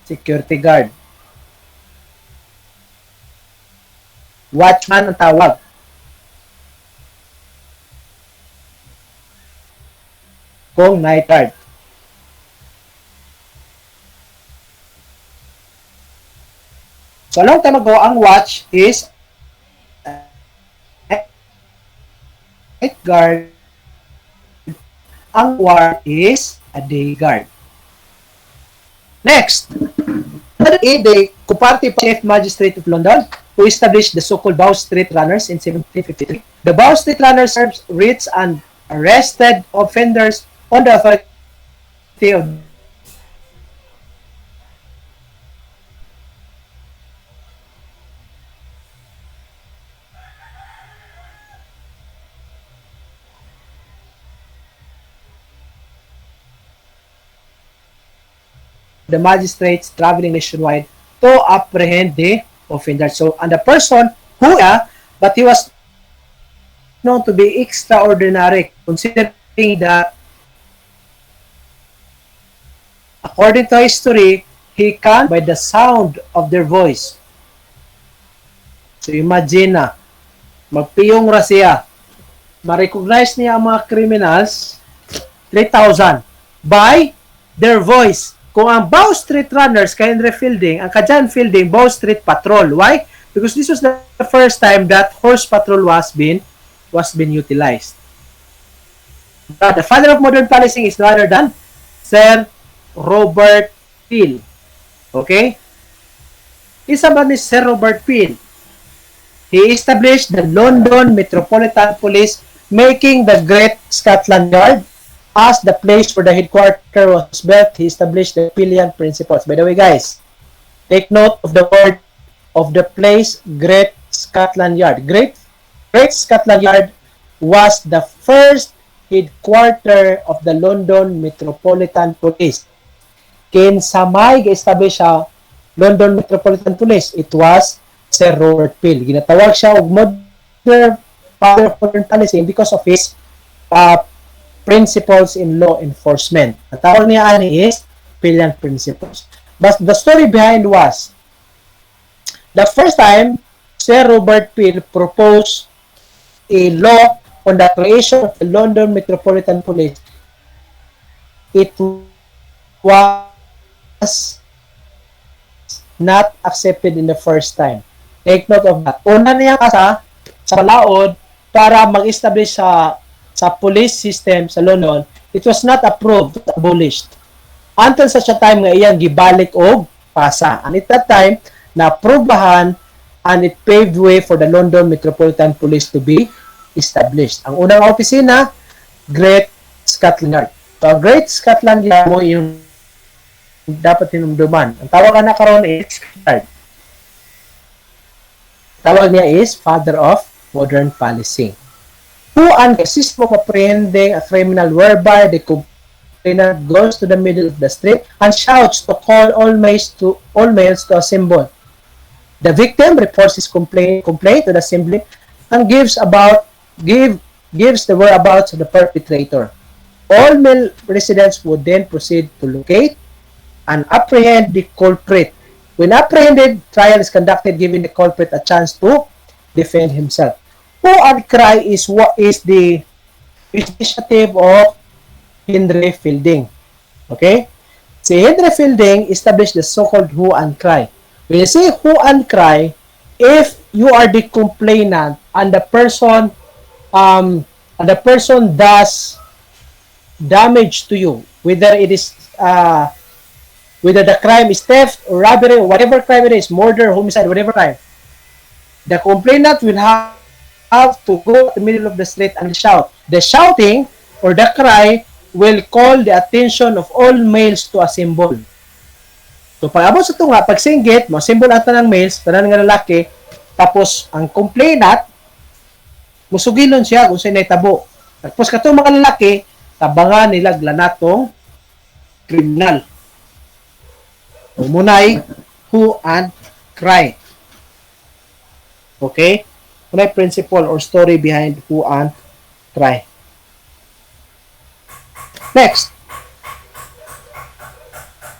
security guard. Watchman ang tawag. Kung night guard. So, long time ago, ang watch is night guard. Ang ward is a day guard. Next, the comparative chief magistrate of London who established the so-called Bow Street Runners in 1753. The Bow Street Runners served writs and arrested offenders on the authority of the magistrates traveling nationwide to apprehend the offender. So, and the person who, but he was known to be extraordinary, considering that according to history, he can by the sound of their voice. So, imagine na, magpiyong ra siya, ma-recognize niya ang mga criminals, 3,000, by their voice. Kung ang Bow Street Runners kay Henry Fielding, ang Kajan Fielding, Bow Street Patrol. Why? Because this was the first time that horse patrol was been utilized. But the father of modern policing is no other than Sir Robert Peel. Okay? Isa ba ni Sir Robert Peel? He established the London Metropolitan Police, making the Great Scotland Yard as the place where the headquarters was built. He established the Peelian principles. By the way, guys, take note of the word of the place, Great Scotland Yard. Great Scotland Yard was the first headquarters of the London Metropolitan Police. Kinsa may ga-establish sa London Metropolitan Police? It was Sir Robert Peel. Ginatawag siya og modern father of modern policing because of his principles in law enforcement. Ang tawag niya ani is Peelian principles. But the story behind was, the first time Sir Robert Peel proposed a law on the creation of the London Metropolitan Police, it was not accepted in the first time. Take note of that. Una niya sa laod para mag-establish sa police system sa London, it was not approved, abolished. Until such a time nga iyang gibalik og pasa. And at that time, na-aprobahan and it paved way for the London Metropolitan Police to be established. Ang unang opisina, Great Scotland Yard. So, Great Scotland Yard mo yung dapat tinumduman. Ang tawag na karon is Scotland. Tawag niya is Father of Modern Policing. Who and system of apprehending a criminal whereby the complainant goes to the middle of the street and shouts to call all males to assemble. The victim reports his complaint to the assembly and gives the whereabouts of the perpetrator. All male residents would then proceed to locate and apprehend the culprit. When apprehended, trial is conducted, giving the culprit a chance to defend himself. Who and cry is what is the initiative of Henry Fielding. Okay? Si Henry Fielding established the so-called who and cry. When you say who and cry, if you are the complainant and the person does damage to you, whether it is whether the crime is theft or robbery or whatever crime it is, murder, homicide, whatever crime, the complainant will have to go to the middle of the street and shout. The shouting or the cry will call the attention of all males to assemble. So pag abot sa ito nga, pag singgit, ma-assemble ata ng males, tanan nga lalaki, tapos ang complainant, musugilon siya kung sa'yo naitabo. Tapos katong mga lalaki, tabangan nila glanatong kriminal. Munay, who and cry. Okay? Munay principle or story behind who and cry. Next.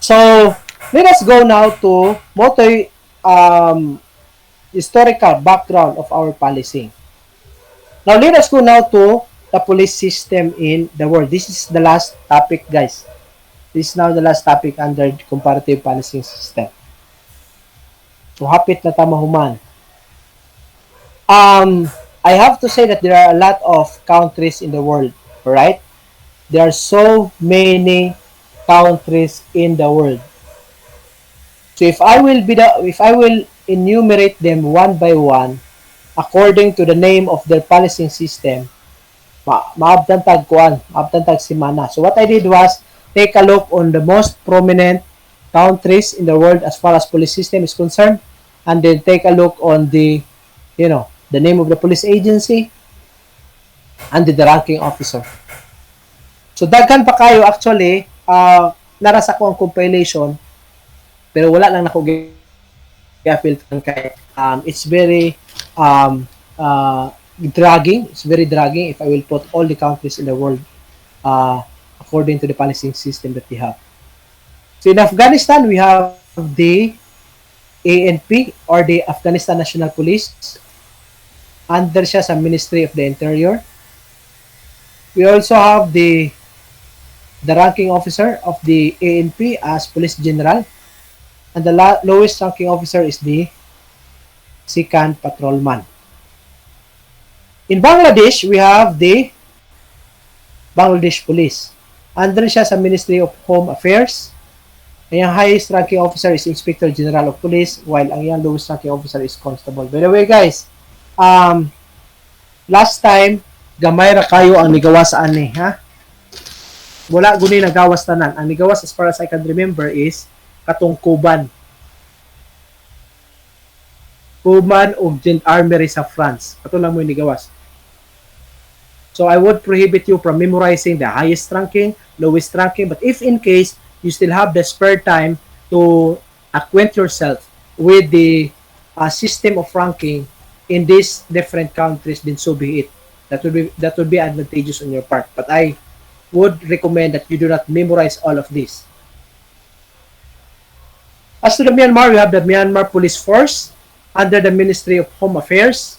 So, let us go now to historical background of our policing. Now, let us go now to the police system in the world. This is the last topic, guys. This is now the last topic under the comparative policing system. So, hapit na tamahuman. I have to say that there are a lot of countries in the world, right? There are so many countries in the world. So, if I will enumerate them one by one, according to the name of their policing system, maabtan tag simana. So, what I did was take a look on the most prominent countries in the world as far as police system is concerned, and then take a look on the name of the police agency and the ranking officer. So daghan pa kayo actually, narasa ko ang compilation, pero wala lang nako filter kay it's very dragging. It's very dragging if I will put all the countries in the world according to the policing system that we have. So in Afghanistan, we have the ANP or the Afghanistan National Police. Under siya sa Ministry of the Interior. We also have the ranking officer of the ANP as Police General. And the lowest ranking officer is the Second Patrolman. In Bangladesh, we have the Bangladesh Police. Under siya sa Ministry of Home Affairs. Ang highest ranking officer is Inspector General of Police, while ang lowest ranking officer is Constable. By the way, guys, last time, gamay ra kayo ang nigawas ani, ha? Wala guni nagawas tanan. Ang nigawas, as far as I can remember, is katong Kuban. Kuban o Gendarmerie sa France. Kato lang mo yung nigawas. So, I would prohibit you from memorizing the highest ranking, lowest ranking, but if in case, you still have the spare time to acquaint yourself with the system of ranking in these different countries, then so be it. That would be advantageous on your part. But I would recommend that you do not memorize all of this. As to the Myanmar, we have the Myanmar Police Force under the Ministry of Home Affairs.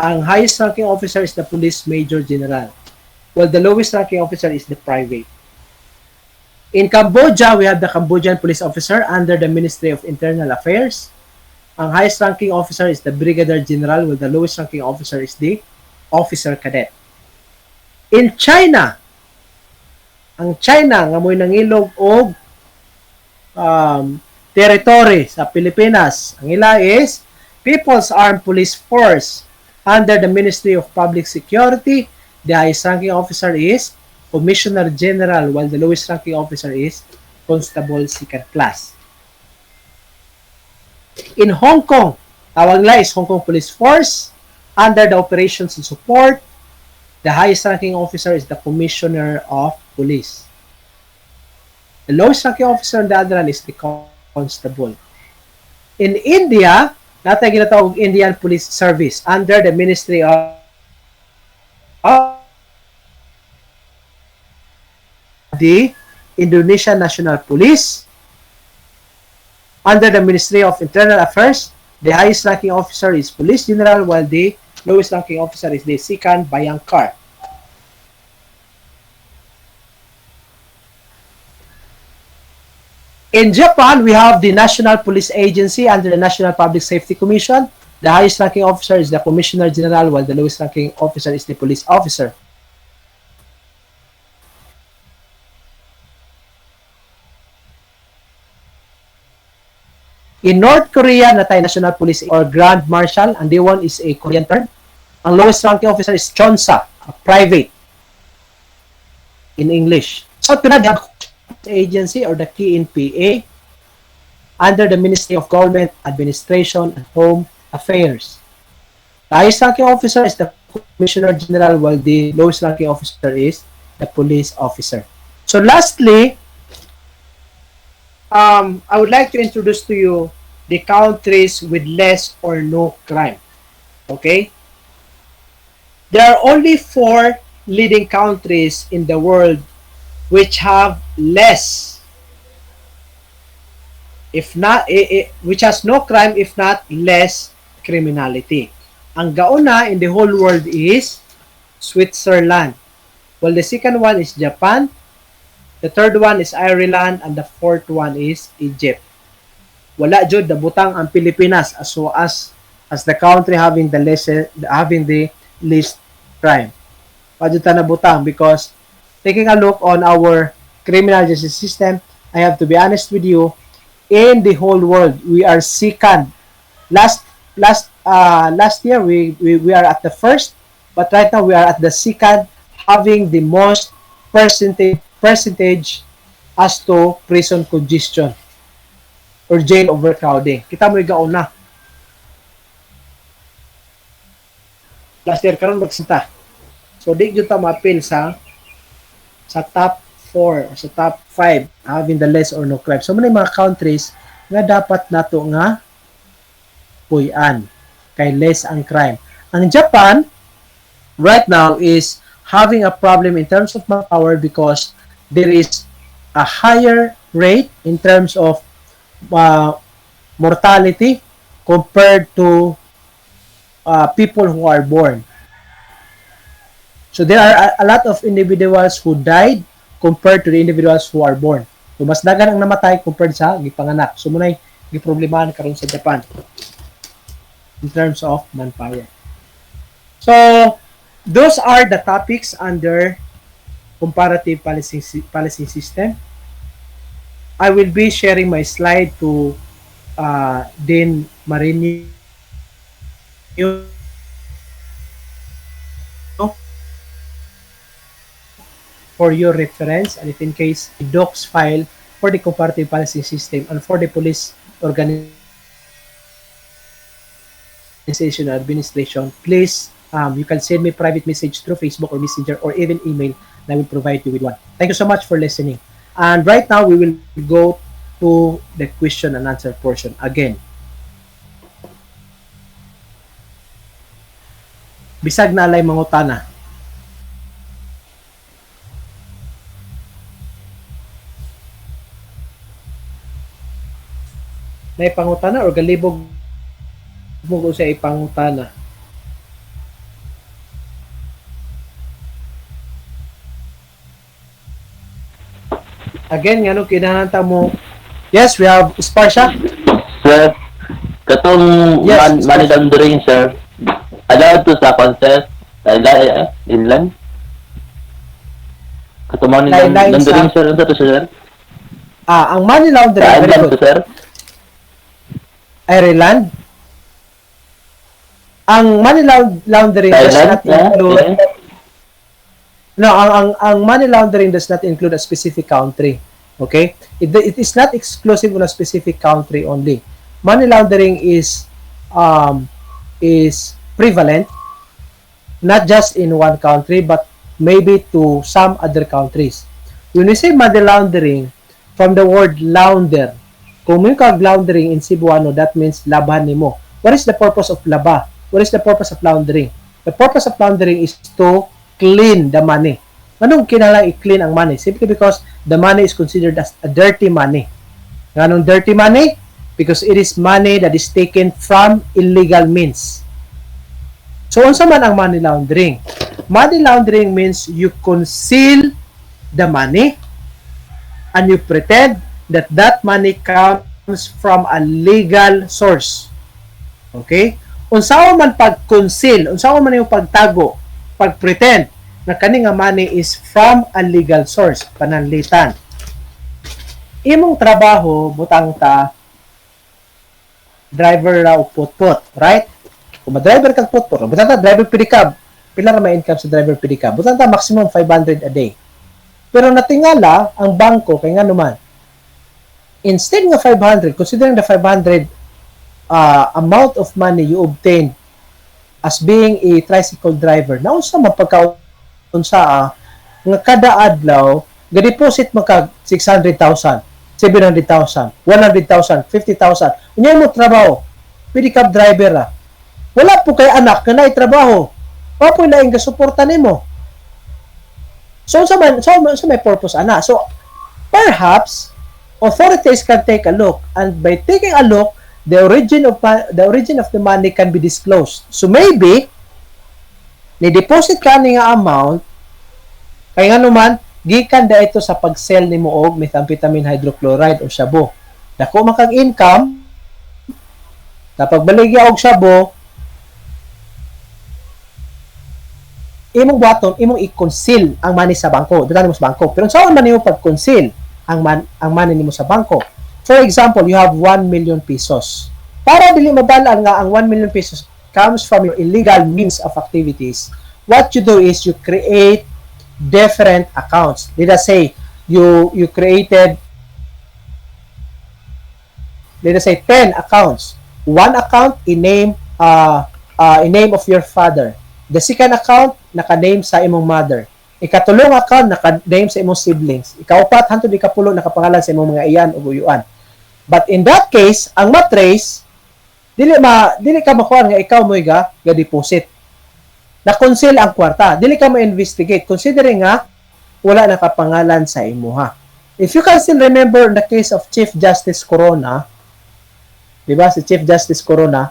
Ang highest ranking officer is the Police Major General, while the lowest ranking officer is the private. In Cambodia, we have the Cambodian Police Officer under the Ministry of Internal Affairs. Ang highest ranking officer is the Brigadier General, while the lowest ranking officer is the Officer Cadet. In China, ang China nga mo'y nangilog og territory sa Pilipinas. Ang ila is People's Armed Police Force under the Ministry of Public Security. The highest ranking officer is Commissioner General, while the lowest ranking officer is Constable second class. In Hong Kong, tawag nila is Hong Kong Police Force. Under the operations and support, the highest ranking officer is the Commissioner of Police. The lowest ranking officer on the other hand is the Constable. In India, natay ginatawag Indian Police Service under the Ministry of the Indonesian National Police. Under the Ministry of Internal Affairs, the highest ranking officer is Police General, while the lowest ranking officer is the Second Bayangkar. In Japan, we have the National Police Agency under the National Public Safety Commission. The highest ranking officer is the Commissioner General, while the lowest ranking officer is the police officer. In North Korea, natay National Police or Grand Marshal, and the one is a Korean term. Ang lowest ranking officer is Chonsa, a private in English. So, tunad ang agency or the KNPA under the Ministry of Government, Administration, and Home Affairs. The highest ranking officer is the Commissioner General, while the lowest ranking officer is the police officer. So, lastly, I would like to introduce to you the countries with less or no crime. Okay? There are only 4 leading countries in the world which have less, if not, which has no crime, if not less criminality. Ang gauna in the whole world is Switzerland. Well, the second one is Japan. The third one is Ireland, and the fourth one is Egypt. Wala jud nabutang ang Pilipinas as the country having the least crime. Wala ta nabutang because taking a look on our criminal justice system, I have to be honest with you, in the whole world we are second. Last year we are at the first, but right now we are at the second, having the most percentage as to prison congestion or jail overcrowding. Kita mo yung gauna. Last year karon magsinta. So di jud ta ma-appeal sa top 4 or sa top 5 having the less or no crime. So may mga countries nga dapat nato nga puy-an kay less ang crime. Ang Japan right now is having a problem in terms of manpower because there is a higher rate in terms of mortality compared to people who are born. So there are a lot of individuals who died compared to the individuals who are born. So mas dagan ang namatay compared sa gipanganak. So munay giproblemahan karon sa Japan in terms of manpower. So those are the topics under comparative policy system. I will be sharing my slide to Dean Marini for your reference, and if in case the docs file for the comparative policy system and for the police organization administration, please you can send me private message through Facebook or Messenger or even email, and I will provide you with one. Thank you so much for listening. And right now, we will go to the question and answer portion again. Bisag na alay mangutana. May pangutana or galibog mo ko sa ipangutana? Again, nga nung kinahanta mo. Yes, we have Sparsha. Sir, katong Yes, money laundering, sir, allowed to sa contest, inland? Katong money Lain-lain laundering, sa- sir, ano to, sir? Ang money laundering, Sa very inland to, good. sir? Ireland. Ang money laundering Sa does inland? not include No, ang money laundering does not include a specific country. Okay? It is not exclusive on a specific country only. Money laundering is prevalent not just in one country but maybe to some other countries. When we say money laundering, from the word launder, kung may kag-laundering in Cebuano, that means laban nimo. What is the purpose of laba? What is the purpose of laundering? The purpose of laundering is to clean the money. Anong kinahanglan i-clean ang money? Simply because the money is considered as a dirty money. Anong dirty money? Because it is money that is taken from illegal means. So, unsa man ang money laundering? Money laundering means you conceal the money and you pretend that that money comes from a legal source. Okay? Unsaon man pag-conceal, unsaon man yung pagtago, pag-pretend na kani nga money is from a legal source, pananlitan. Imong trabaho, butang ta, driver ra o putput, right? Kung ma-driver kag putput, butang ta, driver pedicab, pila ra may income sa driver pedicab? Butang ta, maximum 500 a day. Pero natingala, ang bangko, kay nga naman, instead nga 500, considering the 500 amount of money you obtain as being a tricycle driver, naunsa man pagkaunsa nga kada adlaw, ga-deposit mo kag 600,000, 700,000, 100,000, 50,000. Unya mo trabaho, pedicab driver wala po kay anak nga naay trabaho. Wa po laing gasuporta nimo. So may purpose ana. So perhaps authorities can take a look, and by taking a look, the origin of the money can be disclosed. So maybe ni deposit ka ni nga amount kay nga naman gikan da ito sa pag-sell nimo og methamphetamine hydrochloride o shabu. Dako man kag income, kapag baligya og shabu, imong buhaton, imong i-conceal ang money sa bangko. Dito nimo sa bangko. Pero saan man nimo pag-conceal ang money nimo sa bangko? For example, you have 1 million pesos. Para dili mabalaan nga ang 1 million pesos comes from your illegal means of activities, what you do is you create different accounts. Let us say you created, let us say 10 accounts. One account in name of your father. The second account naka-name sa imong mother. Ikatulong account naka-name sa imong siblings. Ikaupat hangtod ikapulo nakapangalan sa imong mga iyan o guyuan. But in that case, ang matrace dili ka makuha nga ikaw mo ga deposit. Na-conceal ang kwarta. Dili ka ma-investigate considering nga wala nakapangalan sa imuha. If you can still remember the case of Chief Justice Corona, di ba si Chief Justice Corona,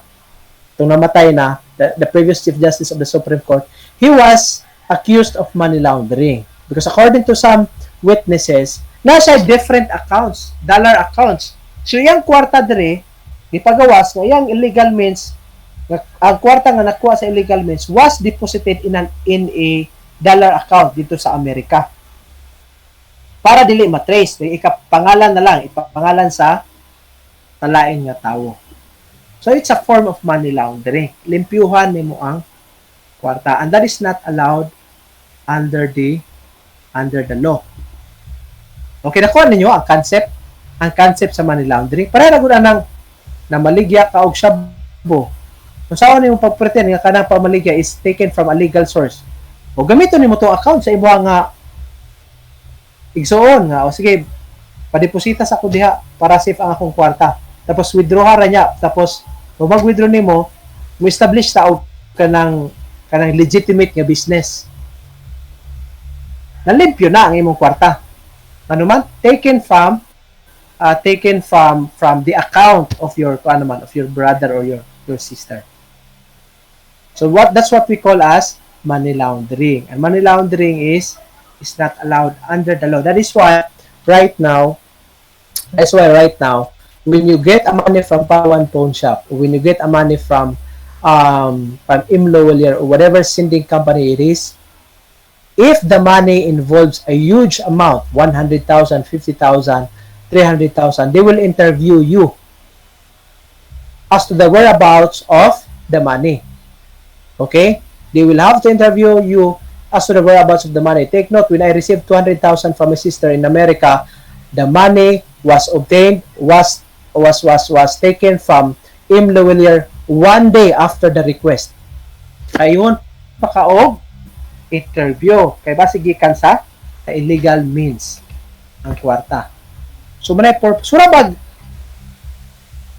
itong namatay na, the previous Chief Justice of the Supreme Court, he was accused of money laundering. Because according to some witnesses, nasa different accounts, dollar accounts. So, yung kwarta dire, ipagawas nga yung illegal means, ang kwarta nga nakuha sa illegal means was deposited in a dollar account dito sa Amerika. Para dili matrace, ikapangalan na lang, ipapangalan sa talaing nga tao. So, it's a form of money laundering. Limpyuhan nimo ang kwarta. And that is not allowed under the law. Okay, nakuha ninyo ang concept sa money laundering. Para na gud nang maligya ka og shabu. Kung saan nimo pagpretend nga kanang pamaligya is taken from a legal source. O gamiton nimo to account sa imo nga igsuon nga o sige padeposita sa ko diha para safe ang akong kwarta. Tapos withdraw ra niya. Tapos kung mag-withdraw nimo, mo establish ta og kanang legitimate nga business. Nalimpyo na ang imong kwarta. Ano man taken from the account of your brother or your sister. So that's what we call as money laundering. And money laundering is not allowed under the law. That is why right now when you get a money from Pawan Pawn Shop, or when you get a money from EMBLEM or whatever sending company it is, if the money involves a huge amount, 100,000, 50,000, 300,000, they will interview you as to the whereabouts of the money. Okay? They will have to interview you as to the whereabouts of the money. Take note, when I received 200,000 from my sister in America, the money was obtained, was taken from EMBLEM 1 day after the request. Ayun, pakaog interview. Kay basi gikan sa illegal means ang kwarta. So, manay purpose. Surabag,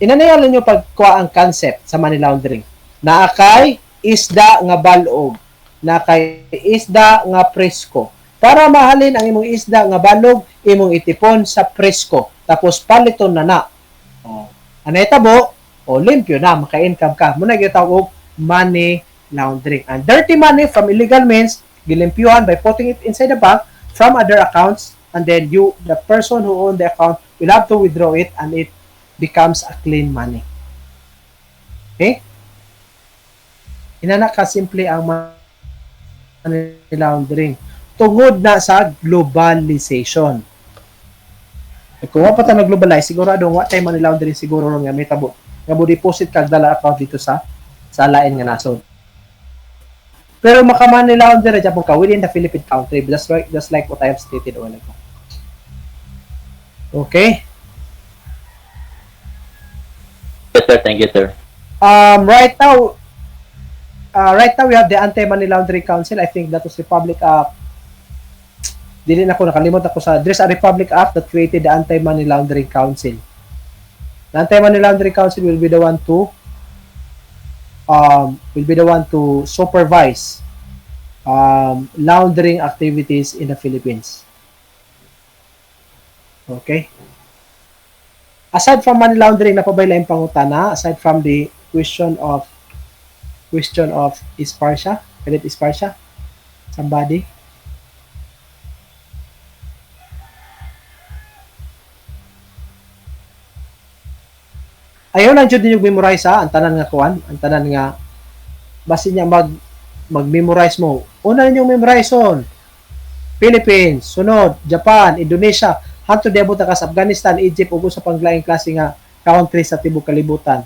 inanayalan nyo pagkuha ang concept sa money laundering. Naakay isda nga balog. Naakay isda nga presko. Para mahalin ang imong isda nga balog, imong itipon sa presko. Tapos paliton na na. Anay tabo, limpyo na, maka-income ka. Muna gitawag money laundering. And dirty money from illegal means, gilimpyuhan by putting it inside the bank from other accounts, and then the person who own the account will have to withdraw it, and it becomes a clean money. Okay? Inana ka simple ang money laundering. Tungod na sa globalization. Kung wala pa tayo nag-globalize, sigurado what time money laundering siguro nga may tabo. Nga mo deposit kag dala account dito sa lain nga nasod. Pero maka-money laundering Japan ka within the Philippine country, just like what I have stated a while ago. Okay? Yes, sir. Thank you, sir. Right now we have the Anti-Money Laundering Council. I think that was Republic Act. Dili na ako nakalimot ako sa. There's a Republic Act that created the Anti-Money Laundering Council. The Anti-Money Laundering Council will be the one to supervise laundering activities in the Philippines. Okay. Aside from money laundering, napabayla yung pangutana, aside from the question of Isparsha, Philip Isparsha, somebody. Ayaw lang jud ninyo memorize ang tanan nga kuan, ang tanan nga basi niya mag-memorize mo. Una ninyong memorize on Philippines, sunod Japan, Indonesia, hantud diabot ka sa Afghanistan, Egypt ug sa panglaing klase nga country sa tibuok kalibutan.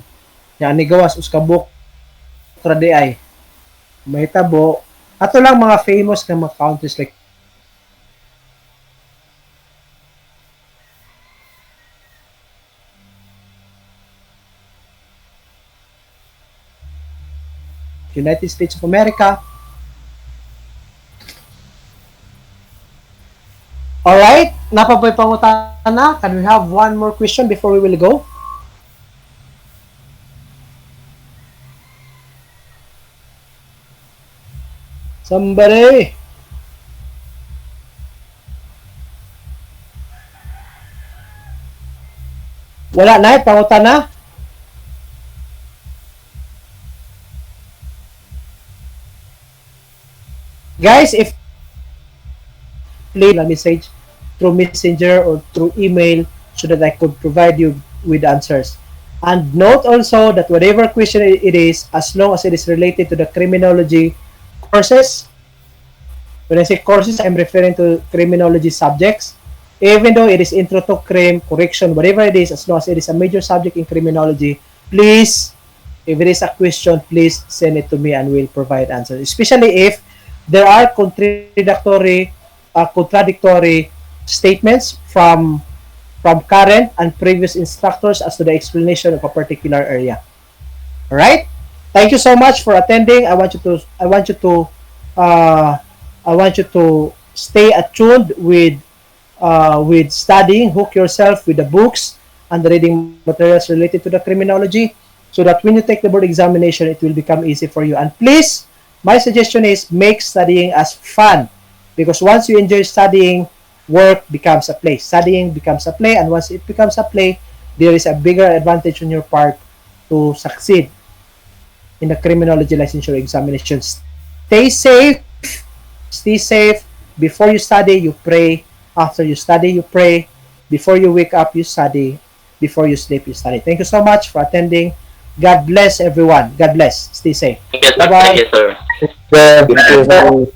Nya ni gawas us kabuk trade ay mahitabo ato lang mga famous nga mga countries like United States of America. Alright, napapoy pangutana. Can we have one more question before we will go? Somebody. Wala na, pangutana. Guys, if leave a message through Messenger or through email so that I could provide you with answers. And note also that whatever question it is, as long as it is related to the criminology courses, when I say courses, I'm referring to criminology subjects. Even though it is intro to crime, correction, whatever it is, as long as it is a major subject in criminology, please, if it is a question, please send it to me and we'll provide answers. Especially if there are contradictory statements from current and previous instructors as to the explanation of a particular area. All right? Thank you so much for attending. I want you to stay attuned with studying. Hook yourself with the books and the reading materials related to the criminology, so that when you take the board examination, it will become easy for you. And please, my suggestion is make studying as fun, because once you enjoy studying, work becomes a play. Studying becomes a play, and once it becomes a play, there is a bigger advantage on your part to succeed in the criminology licensure examinations. Stay safe. Stay safe. Before you study, you pray. After you study, you pray. Before you wake up, you study. Before you sleep, you study. Thank you so much for attending. God bless everyone. God bless. Stay safe. Thank you, sir. Bye-bye. Thank you, sir. Thank you.